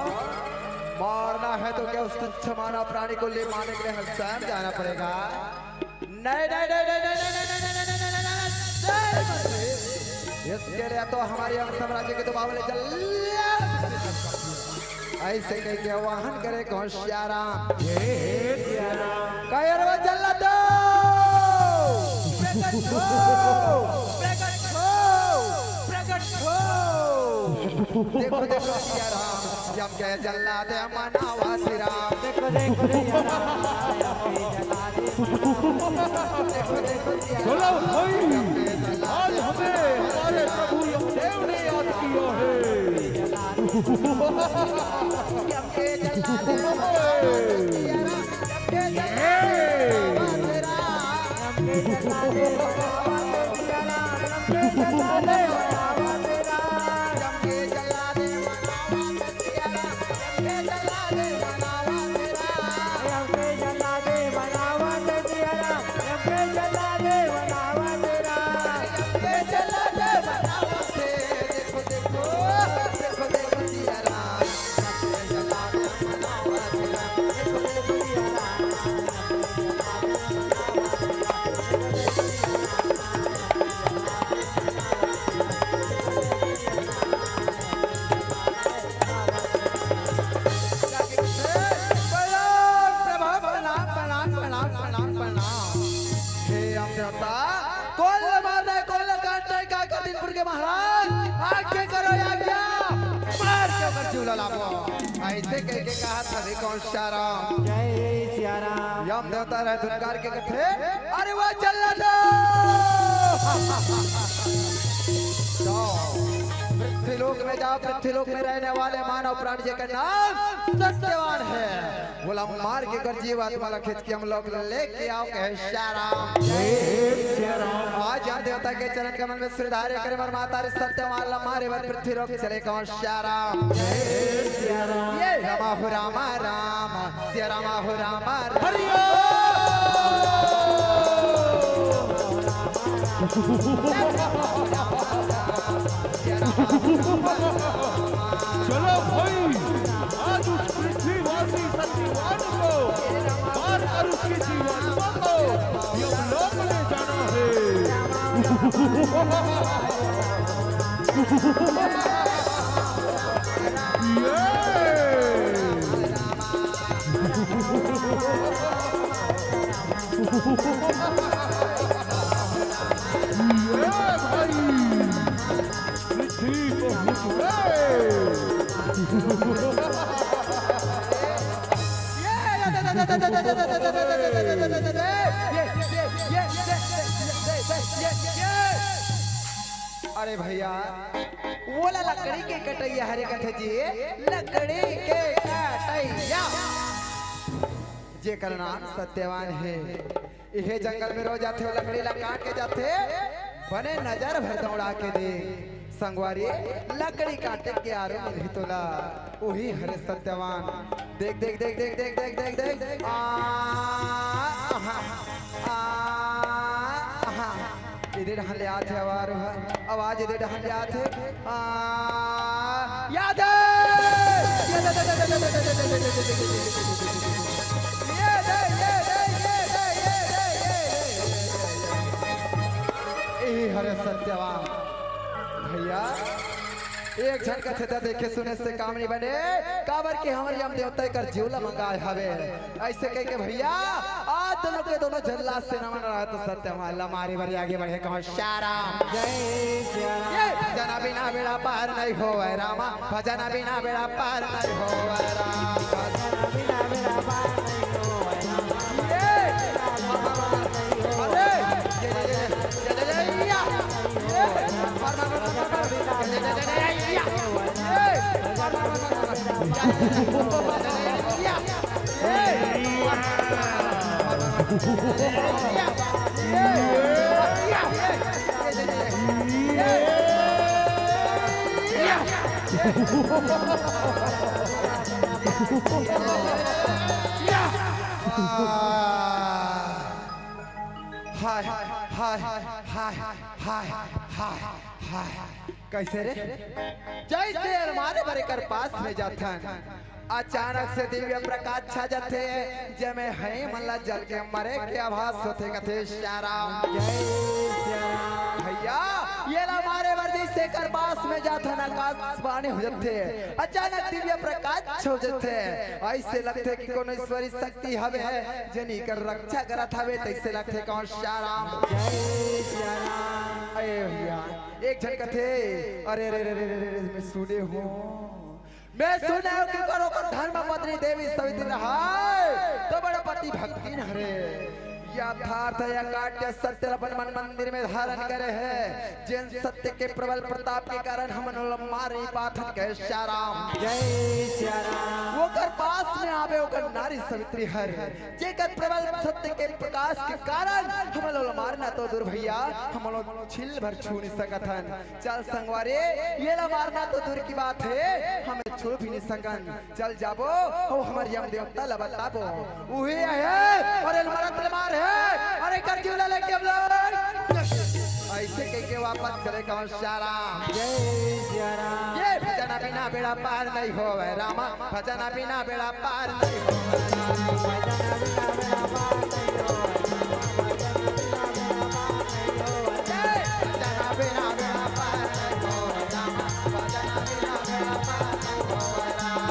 मारना है तो क्या उस तुच्छ मानव प्राणी को ले मारने के लिए हमें स्वयं जाना पड़ेगा। नहीं नहीं नहीं नहीं नहीं नहीं इसके लिए तो हमारे साम्राज्य के तो बाबले चल ऐसे कह के वाहन करे कौन श्यारा। कयरवा चलना दो प्रकट हो, प्रकट हो, प्रकट हो। देखो देखो श्यारा जब के जल्ला दे मनावा तेरा। देखो देखो सिया राम। देखो देखो चलो भाई आज हमें हमारे प्रभु यमदेव ने याद किया है। जब के जल्ला दे ऐसे कह के कहा था कौन शारा। जय सिया राम। यम देवता रहे धुनकार के कथे अरे वो चलना दो पृथ्वीलोक में जाओ। पृथ्वीलोक में रहने वाले मानव प्राणी जी का नाम सत्यवान है। बोला मार के कर जीवात्मा खींच के हम लोग लेके आओ कहे शारा। आज यहाँ देवता के चरण कमल में श्रीधार्य करे मर माता सत्यवान मारे वर पृथ्वीलोक चले कौन शारा। ये रामा हो रामा राम सिया रामा हो रामा हरि चलो भाई आज उस पृथ्वीवासी सत्यवान को मार कर उसकी जीवात्मा को यमलोक ले जाना अरे भैया बोला लकड़ी के कटैया हरे कथे जी लकड़ी के कटैया जेकर नाम सत्यवान है इहे जंगल में रो जाते हो लकड़ी ला काट के जाते बने नजर भर दौड़ा के दे संगवारी लकड़ी काटे के आरो मिली तोला वही हरे सत्यवान देख देख देख देख देख देख देख देख इधर हले आते आवाज इधर हले आते याद हरे सत्यवान भैया एक झटका थे देखे सुने से काम नहीं बने काबर के हमारे हम देवता कर जीवला मंगाए हवे ऐसे कह के भैया आज दोनों के दोनों जल्ला से नमन रहा तो सत्यवान हमारी बारी आगे बढ़े कहो शाराम जय सिया राम भजना बिना बेड़ा पार नहीं हो रामा भजना बिना बेड़ा पार नहीं हो राम बिना मेरा पार नहीं हो हाय हाय हाय हाय हाय हाय कैसे रे जैसे हमारे बड़े कर पास में जाता अचानक से दिव्य प्रकाश छा जाते जमे है मल्ला जल के मरे के आभास होते कथे शाराम जय सिया राम भैया ये हमारे वर्दी से कर पास में जाता ना आकाश बाणी हो जाते अचानक दिव्य प्रकाश हो जाते ऐसे लगते कि कोनो ईश्वरी शक्ति हवे जनी कर रक्षा करत हवे तैसे लगते कौन शाराम जय सिया राम अरे भैया एक झटका थे अरे रे रे रे रे मैं सुने हूँ मैं सुना हूँ कि करो को धर्म पत्नी देवी सवित्री रहा तो बड़ा पति भक्ति न हरे यथार्थ या काट्य सत्य अपन मन मंदिर में धारण करे है जिन सत्य के प्रबल प्रताप के कारण हम मारे पाथन के शाराम जय सिया राम वो कर पास में आवे ओकर नारी सवित्री हर जेकर प्रबल सत्य के प्रकाश के कारण हम लोग मारना तो दूर भैया हम लोग छिल भर छू नहीं सकथन चल संगवारे ये ला मारना तो दूर की बात है हमें छू भी नहीं सकन चल जाबो ओ हमार यम देवता ला बताबो उहे है और मरत मार है अरे कर क्यों लेके हम लोग ऐसे कह के वापस करे कौन शाराम जय सिया राम ये भजना बिना बेड़ा पार नहीं हो रामा भजना बिना बेड़ा पार नहीं हो भजना बिना मेरा पार नहीं हो भजना बिना बेड़ा पार नहीं हो रामा भजना बिना बेड़ा पार नहीं हो रामा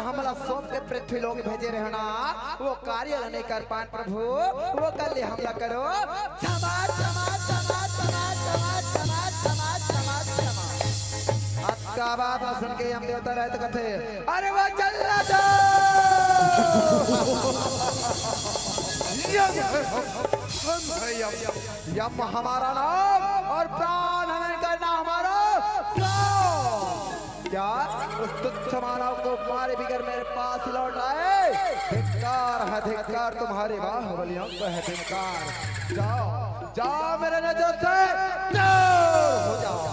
हमला सोम के पृथ्वी लोग भेजे रहना वो कार्य नहीं कर पान प्रभु वो कल हमला करो क्षमा क्षमा क्षमा क्षमा क्षमा क्षमा क्षमा क्षमा क्षमा आपका बात सुन के हम देवता रहे तो कहते अरे वो चलना दो यम हमारा नाम और प्राण हनन करना हमारा क्या उस तुच्छ मानव को मारे बिगर मेरे पास लौट आए धिक्कार है धिक्कार तुम्हारे बाहुबलियों को है धिक्कार जाओ जाओ मेरे नजर से दूर हो जाओ।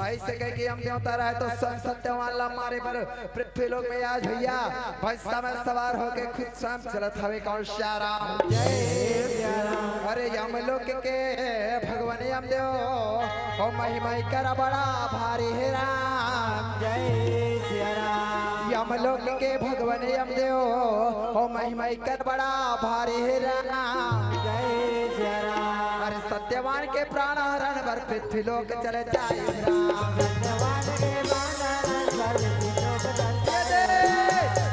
ऐसे कह के हम देवता रहे तो सब सत्यवान ला मारे पर पृथ्वी लोक में आज भैया भैंसा में सवार होके खुद स्वयं चलत हवे कौन श्याराम। जय सिया राम अरे यम लोक के भगवान यम देव ओ महिमा कर बड़ा भारी है राम। जय सिया राम यम लोक के भगवान यम देव ओ महिमा कर बड़ा भारी है राम। जय सिया राम अरे सत्यवान के प्राण हरण भर पृथ्वी लोक चले जाए राम। सत्यवान के बांधन पर लोक ये दे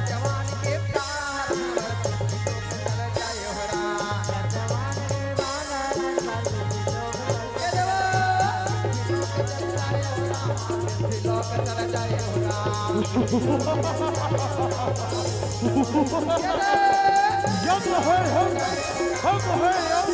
जवान के प्राण हरण भर पृथ्वी लोक चले जाए हो राम। सत्यवान के बांधन पर ये देवा पृथ्वी लोक चले जाए हो राम। ये दे यम है हम है यम।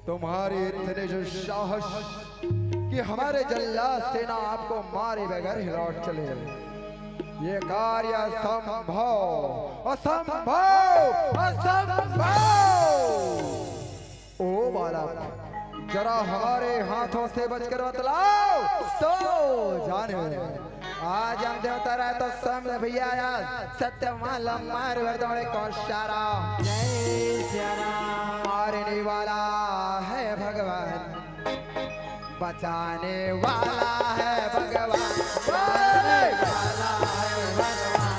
तुम्हारे इतने जो साहस कि हमारे जल्लाद सेना आपको मारे बगैर ही लौट चले, ये कार्य असंभव असंभव असंभव। ओ बालक जरा हमारे हाथों से बचकर बतलाओ तो जाने आज हम देवता रहे तो समय भैया सत्यवान मार वर्दौड़े कौन सारा। जय सिया राम मारने वाला है भगवान, बचाने वाला है भगवान, मारने वाला है भगवान,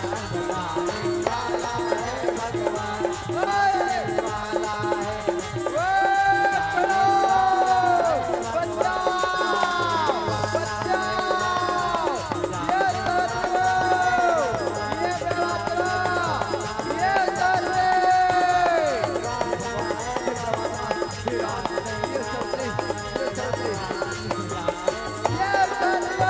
बचाने वाला है भगवान, मारने वाला है। वो करो, बचाओ, बचाओ, ये तत्व, ये बेवकरा, ये तत्व।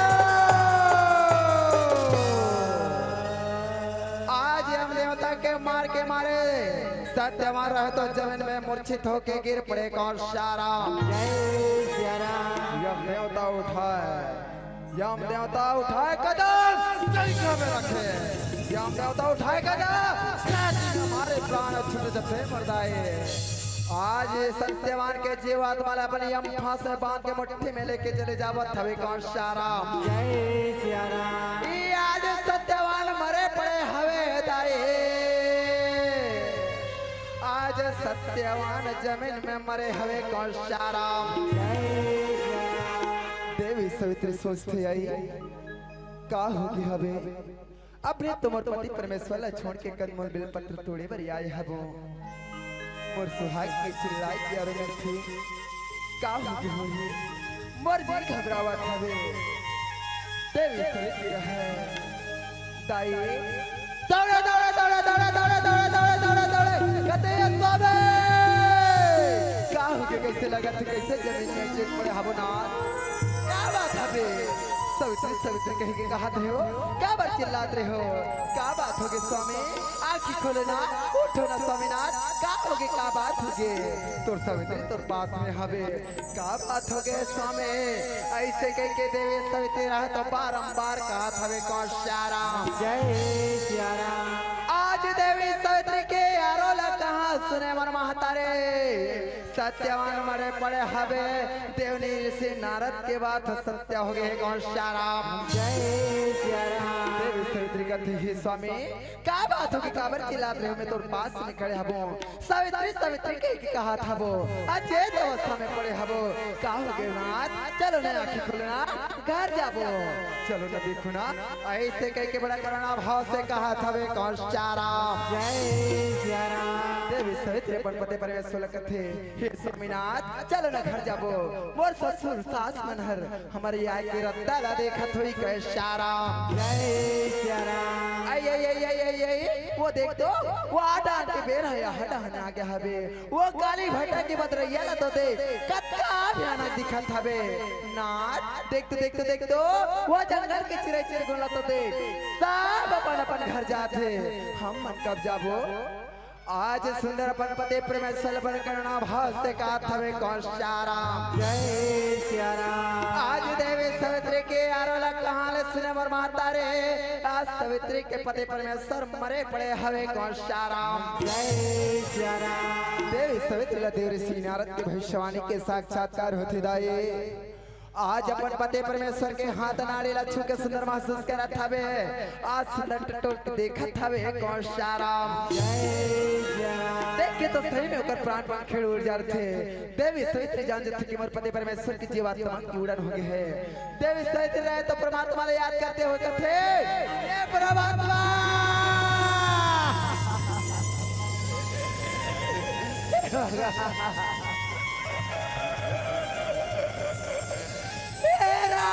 आज हम देवता के मार के मारे सत्यवान रहे तो जमीन में मूर्छित होके गिर पड़े कौन सारा। जय सिया राम यम देवता उठाए, यम देवता उठाए कदम जंघा में रखे, यम देवता उठाए कदम हमारे प्राण छूट जपे मरदाए। आज सत्यवान के जीवात्मा अपने यम फांस में बांध के मुट्ठी में लेके चले जावत हवे कौन सारा। जय सिया राम ई आज सत्यवान मरे पड़े हवे दाए, आज सत्यवान जमीन में मरे हवे कौन सारा। जय सिया राम देवी सवित्री सोचते आई का होगी हवे अपने तुमर पति परमेश्वर ला छोड़ के कदमोल बेलपत्र तोड़े बर आए हबो मोर सुहाग की चिल्लाई की अरे में थी का होगी होगी मोर जी घबरावत हवे। देवी सवित्री है दाई दौड़े दौड़े दौड़े दौड़े दौड़े दौड़े दौड़े दौड़े दौड़े कते अतबे का होगी कैसे लगा थे कैसे जमीन में चेक पड़े हबो ना क्या बात हवे। सवित्री सवित्री कहीं के कहा थे हो क्या बात चिल्लाते रहे हो, क्या बात होगे स्वामी आँखी खोले ना उठो ना स्वामीनाथ क्या होगे क्या बात होगे। तोर सवित्री तोर पास में हवे क्या बात होगे स्वामी। ऐसे कह के देवी सवित्री रहे तो बारंबार कहा हवे कौन सारा। जय सिया राम आज देवी सवित्री के यारो ला कहा सुने मन महतारे सत्यवान मरे पड़े हवे देवनी से नारद के बात सत्य हो गए कौन सारा। जय सिया राम देवी सावित्री कहती है स्वामी का बात हो कि काबर चिल्लात रहे हो, मैं तोर पास में खड़े हबो। सावित्री सावित्री कह के कहा था वो अचेत अवस्था में पड़े हबो। का हो गए नाथ, चलो ना आंखें खोलना घर जाबो, चलो ना देखो ना। ऐसे कह के बड़ा करना भाव से कहा था वे कौन चारा। जय सिया राम देवी सावित्री अपन पते परमेश्वर कथे हे स्वामीनाथ चलो ना घर जाबो। मोर ससुर सास मनहर हमारे आए के रत्ता ला देखत होई कह चारा। जय सिया राम आई आई आई आई आई आई वो देख तो वो आटा के बेर है हटा हने आ गया हबे। वो काली भटा की बदरैया ला तो दे कत्ता भयानक दिखत हबे। नाथ देख तो वो जंगल के चिड़ै चिड़ै गुणला तो दे सब अपन अपन घर जाते। हम मन कब जाबो। आज सुंदर अपन पते परमेश्वर बन करना भाव से कहा था वे कौन चारा। जय सिया राम आज देवी सावित्री के आरोला कहाँ ले सुने मर माता रे। आज सावित्री के पति परमेश्वर मरे पड़े हवे कौन शाराम। जय सिया राम देवी सावित्री ला देव ऋषि नारद की भविष्यवाणी के साक्षात्कार होते दाए। आज अपन पति परमेश्वर के हाथ नाड़ी ला छू के सुंदर महसूस करत हवे। आज सुंदर टटोल देखत हवे कौन शाराम। जय सिया राम देख के तो सही में ओकर प्राण पंखेड़ उड़ जाते। देवी सावित्री जान जथी कि मोर पति परमेश्वर की जीवात्मा की उड़न हो गई है। देवी सावित्री रहे तो परमात्मा ले याद करते हो कथे हे परमात्मा तेरा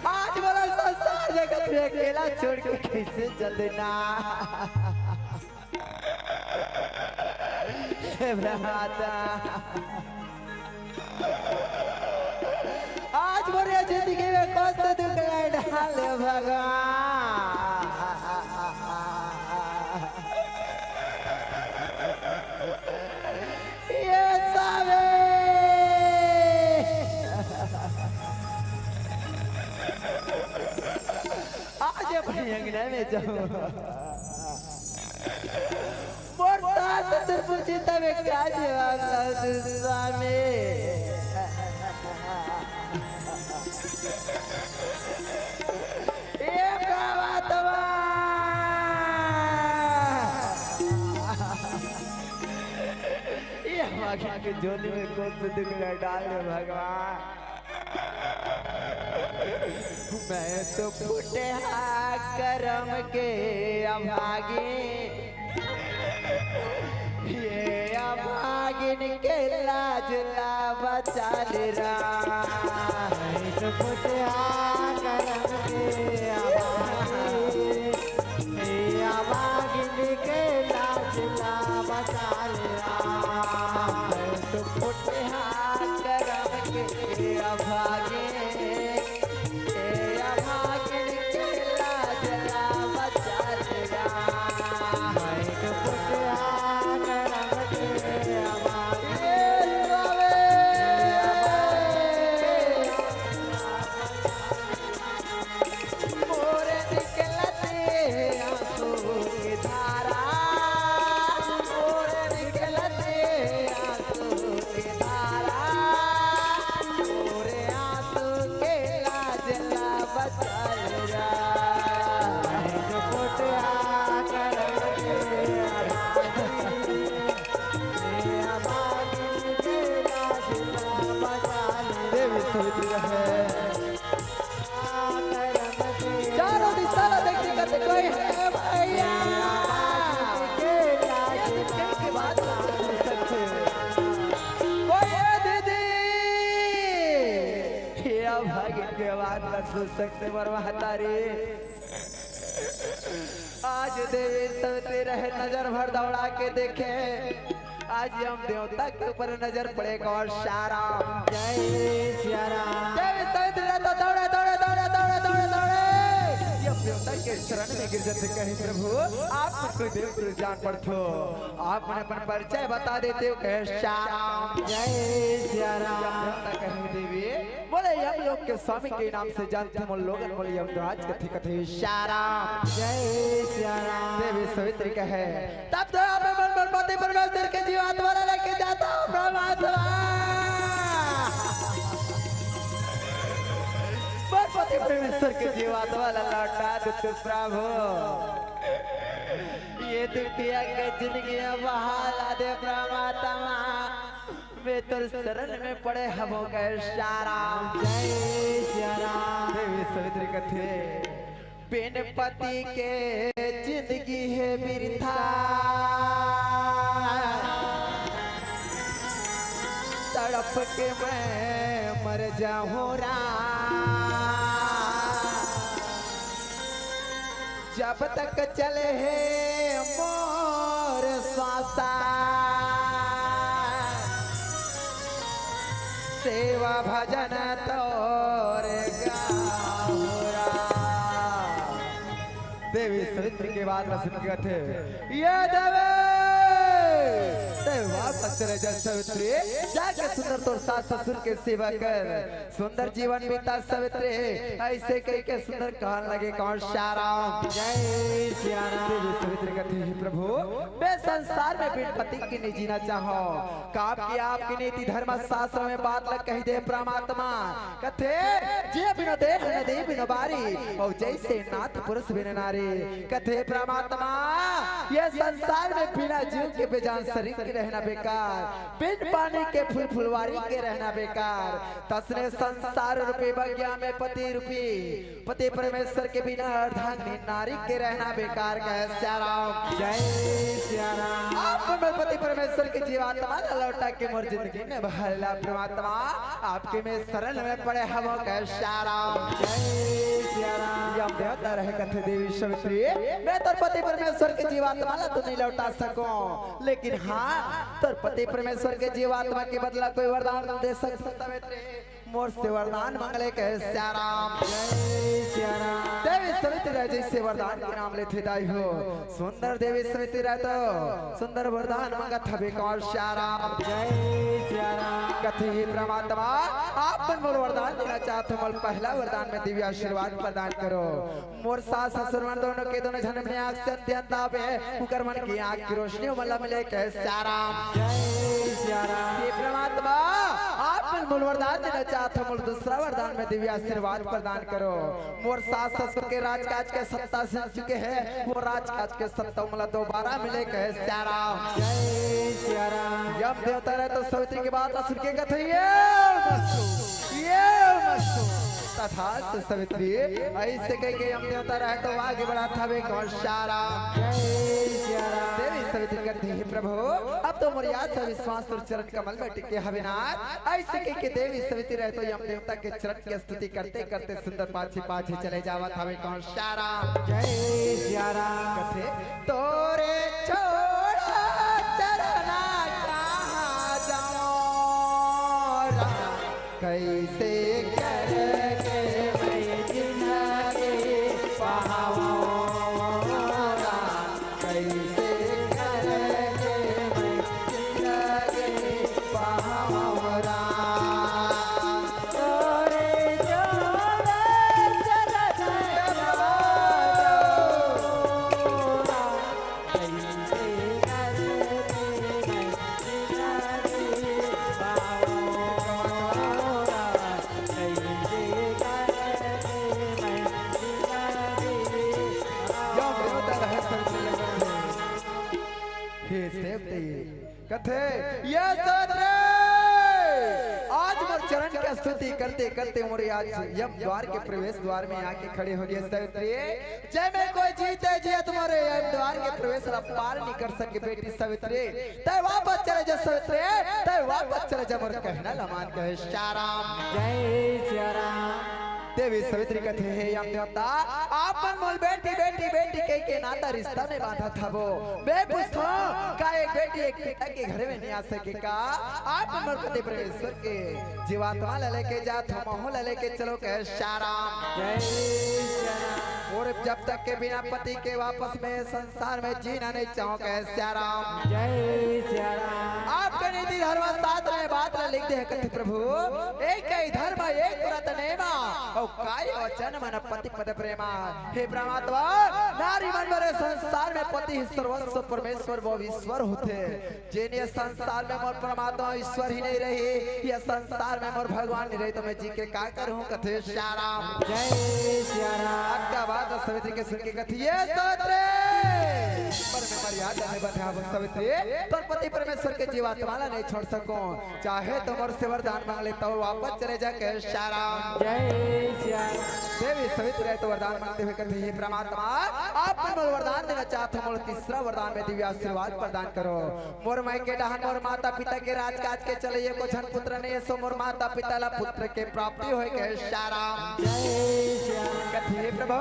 आज वाला संसार जगत में अकेला छोड़ के कैसे चल देना। हे भ्राता आज मोरे जिंदगी में कौन सा दुख डाले भगवान। ये सावे आज अपने अंगना में जाऊं मोर सास ससुर चिंता में क्या जवाब स्वामी। ये परमात्मा ये हमारे के झोली में कौन सा दुख डाल दे भगवान। मैं तो फूटे करम के अभागी ये अभागिन के लाज ला बचा ले रहा। तो फुटिया करम के आवागिन के लाज ला बचा लिया। तो फूटिया करम के अभागे अभागिन के लाज ला बचा ले रहा। तो फुटिया करम के आवागिन मोरे निकलते आंसू की धारा। मोरे निकलते आंसू की धारा। मोरे आंसू के लाज ला बचा ले रहा। तो फुटिया करम के आवागिन के लाज ला बचा लिया। देवी सावित्री है करम के चारों दिशा देखते करते कोई है भैया। के लाज ला के बाद बचा कोई है दीदी ये भाग्य के बाद न सुन सकते मरवाता रे। आज देवी सावित्री रहे नजर भर दौड़ा के देखे। आज हम देवता के ऊपर नजर पड़ेगा और सारा जय सिया राम देवी सावित्री तो दौड़े दौड़े दौड़े दौड़े दौड़े दौड़े ये देवता के शरण में गिर जाते कहे प्रभु आप कोई देव तुझे जान पड़ते हो आप मैंने अपन परिचय बता देते हो कहे श्याम जय सिया राम कहे देवी बोले यम लोग के स्वामी के नाम से जानते हम लोग बोले यमराज कथे कथे श्याम जय सिया राम देवी सवित्री कहे तब तो आप मन पति परमेश्वर के जीवात्मा लेके जाता हूँ परमात्मा पति परमेश्वर के जीवात्मा लौटा दे प्रभु ये दुखिया के जिंदगी बहाला दे परमात्मा वे तो शरण में पड़े हम हो गए श्याम जय सिया राम देवी सवित्री कथे बिन पति के जिंदगी है बिरथा तड़प के मैं मर जाऊं जब तक चले है मोर श्वासा सेवा भजन तोरे गाऊरा देवी सवित्री के बाद रसन के थे ये देवी सवित्री जाके सुंदर तो सास ससुर के सेवा कर सुंदर जीवन बीता सवित्री ऐसे कह के सुंदर कहने लगे कौन श्याम जय सिया राम देवी सवित्री कहती है प्रभु मैं संसार में बिन पति की नहीं जीना चाहो काप की आपकी नीति धर्म शास्त्र में बात लग कही दे परमात्मा कथे जे बिन देह नदी बिन बारी और जैसे नाथ पुरुष बिन नारी कथे परमात्मा ये संसार में बिना जीव के बेजान शरीर के रहना बेकार बिन पानी के फूल फुलवारी के रहना बेकार तसने संसार रूपी बगिया में पति रूपी पति परमेश्वर के बिना अर्धांगिनी नारी के रहना बेकार कहे श्याम जय सिया राम आप में पति परमेश्वर के जीवात्मा लौटा के मोर जिंदगी में बहला परमात्मा आपके में शरण में पड़े हम कहे श्याम जय सिया राम यम देवता रहे कथे देवी सवित्री मैं तो पति परमेश्वर के जीवात्मा ला तो नहीं लौटा सको लेकिन हाँ तो पति परमेश्वर के जीवात्मा के बदला कोई वरदान दे सकता सवित्री मोर से वरदान मांगले कहे श्याम जय सिया राम देवी सवित्री रहे जैसे वरदान के नाम लेते दाई हो सुंदर देवी सवित्री रहे तो सुंदर वरदान मांगा था कौन श्याम जय सिया राम कथे ही परमात्मा आप मन मोर वरदान देना चाहते हो मोर पहला वरदान में दिव्य आशीर्वाद प्रदान करो मोर सास ससुर मन दोनों के दोनों जन्म ने आंख से अत्यंत आवे उकर मन की आंख की रोशनी मला मिले कहे श्याम जय सिया राम हे परमात्मा आप मन मोर वरदान देना चाहते हो मोर दूसरा वरदान में दिव्य आशीर्वाद प्रदान करो मोर सास ससुर के राजकाज के सत्ता से चुके हैं वो राजकाज के सत्ता मला दोबारा मिले कहे श्याम जय सिया राम यम देवता रहे तो सवित्री के बाद असुर के कथे ये मस्तु तथा सवित्री ऐसे कह के यम देवता रहे तो आगे बढ़ा था वे कौन श्याम जय सिया राम देवी सवित्री कहती है प्रभु अब तो मोर याद से विश्वास तुर चरण कमल में टिके हविनाथ ऐसे कह के देवी सवित्री रहे तो यम देवता के चरण की स्तुति करते करते सुंदर पाछे पाछे चले जावा था वे कौन श्याम जय सिया राम कथे तोरे छोड़ा चरना कहाँ जाऊं कैसे करके मैं जिंदगी पाऊं कैसे करके मैं जिंदगी पाऊं तोरे जोड़े चरना कथे ये सत्रे आज मोर चरण की स्तुति करते करते मोर आज यम द्वार के प्रवेश द्वार में आके खड़े हो गए सवित्री जय में कोई जीते जी तुम्हारे यम द्वार के प्रवेश पार नहीं कर सके बेटी सवित्री तय वापस चले जा सवित्री तय वापस चले जा मोर कहना लमान कहे श्याम जय सिया राम देवी सवित्री कहते हैं यम देवता आपन मोल बेटी बेटी बेटी के नाता रिश्ता में बांधा था वो मैं पूछता का एक बेटी एक पिता के घर में नहीं आ सकेगा आप मोल पति परमेश्वर के जीवात्मा ले लेके जा थमहो ले लेके चलो कहे श्याम जय सिया राम और जब तक के बिना पति के वापस में संसार में जीना नहीं चाहोगे श्याराम। जय सिया राम। आपके नीति धर्म शास्त्र में बात लिख दे कथि प्रभु एक ही धर्म एक व्रत नेमा और काय वचन मन पति पद प्रेमा। हे परमात्मा नारी मन मेरे संसार में पति सर्वस्व परमेश्वर वो ईश्वर होते जिन्हें संसार में मोर परमात्मा ईश्वर ही नहीं रही ये संसार में मोर भगवान नहीं रही तो मैं जी के क्या करूं कथे श्याराम। जय सिया राम। आपका बात सवित्री के सुन के कथिए सवित्री पर में मर्यादा में बंधा सवित्री तो पति परमेश्वर के जीवात्मा नहीं छोड़ सको चाहे तो मोर से वरदान मांग ले तो वापस चले जा के श्याराम। जय सिया देवी सवित्री तो वरदान मांगते हुए कहती है परमात्मा आप मोर वरदान देना चाहते हो मोर तीसरा वरदान में दिव्य आशीर्वाद प्रदान करो। मोर माई के डहन मोर माता पिता के राजकाज के चले ये को जन पुत्र नहीं सो मोर माता पिता ला पुत्र के प्राप्ति होए के श्याराम। जय सिया कहती है प्रभु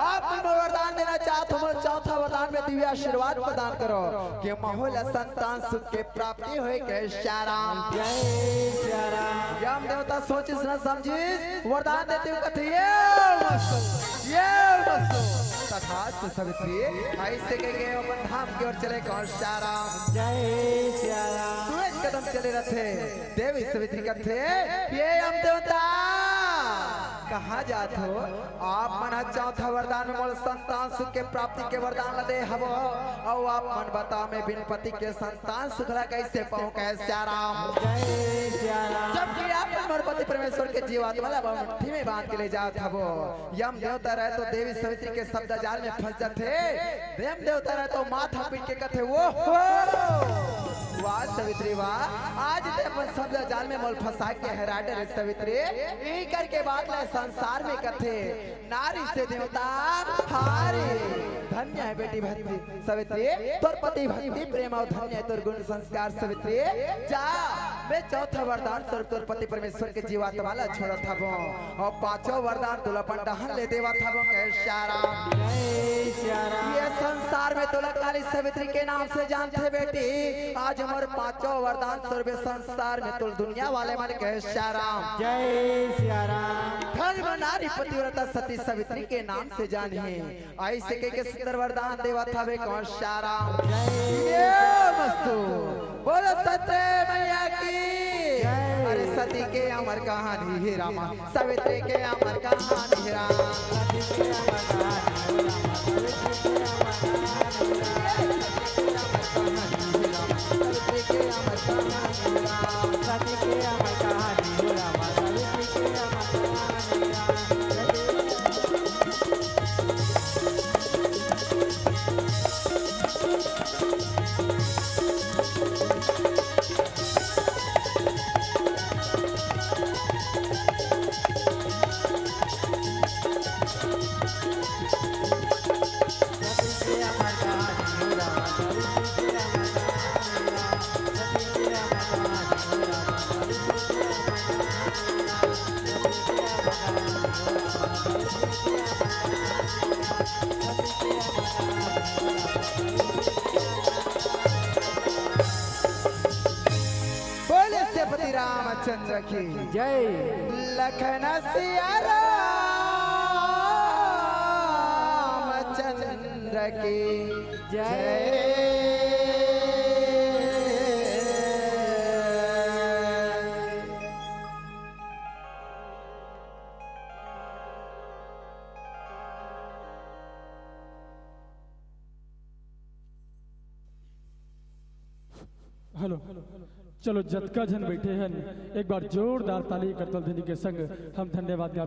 आप मोर वरदान देना चाहते हो मोर चौथा वरदान में दिव्य आशीर्वाद प्रदान करो कि माहौल संतान सुख के प्राप्ति होए के श्याराम। जय सिया राम। यम देवता सोचिस न समझिस वरदान देते हुए कहती है ये मस्तो तथास्तु सवित्री ऐसे के गए अपन धाम की ओर चले कौन श्याराम। जय सिया राम। तू एक कदम चले रहे देवी सवित्री कहते ये हम देवता कहाँ जात हो आप मन चौथा वरदान में मोर संतान सुख के प्राप्ति के वरदान दे हवो और आप मन बता में बिन पति के संतान सुख ला कैसे पाऊं कह श्याराम। जय सिया राम। जबकि आप मोर पति परमेश्वर के जीवात्मा मुट्ठी में बांध के ले जात हवो यम देवता रहे तो देवी सवित्री के शब्द जाल में फंस जाते देव देवता रहे तो माथा पीट के कहते वो वाह सवित्री वाह आज ते अपन शब्द जाल में मोल फंसा के हैरान रे सवित्री ई करके बात ले संसार में कथे नारी से देवता हारी धन्य है बेटी भक्ति सवित्री तोर पति भक्ति प्रेम और धन्य है तोर गुण संस्कार सवित्री जा मैं चौथा वरदान स्वरूप तोर पति परमेश्वर के जीवात्मा ला छोड़ा था और पांचों वरदान तुला पंडहन ले देवा था कह श्याराम। जय सिया राम। ये संसार में तुला काली सवित्री के नाम से जानते बेटी आज हमारे पांचों वरदान स्वरूप संसार में तुल दुनिया वाले मन कह श्याराम। जय सिया राम। धर्म नारी पतिव्रता सती सवित्री के नाम से जानिए ऐसे के सुंदर वरदान देवा था वे कौन श्याराम। ये मस्तु बोलो सत्य मैया की अरे सती के अमर कहानी है रामा सवित्री के अमर कहानी है रामा। रामचंद्र की जय। लखन सिया रामचंद्र की हेलो चलो जतका जन बैठे हैं एक बार जोरदार ताली करतल ध्वनि के संग हम धन्यवाद ज्ञापित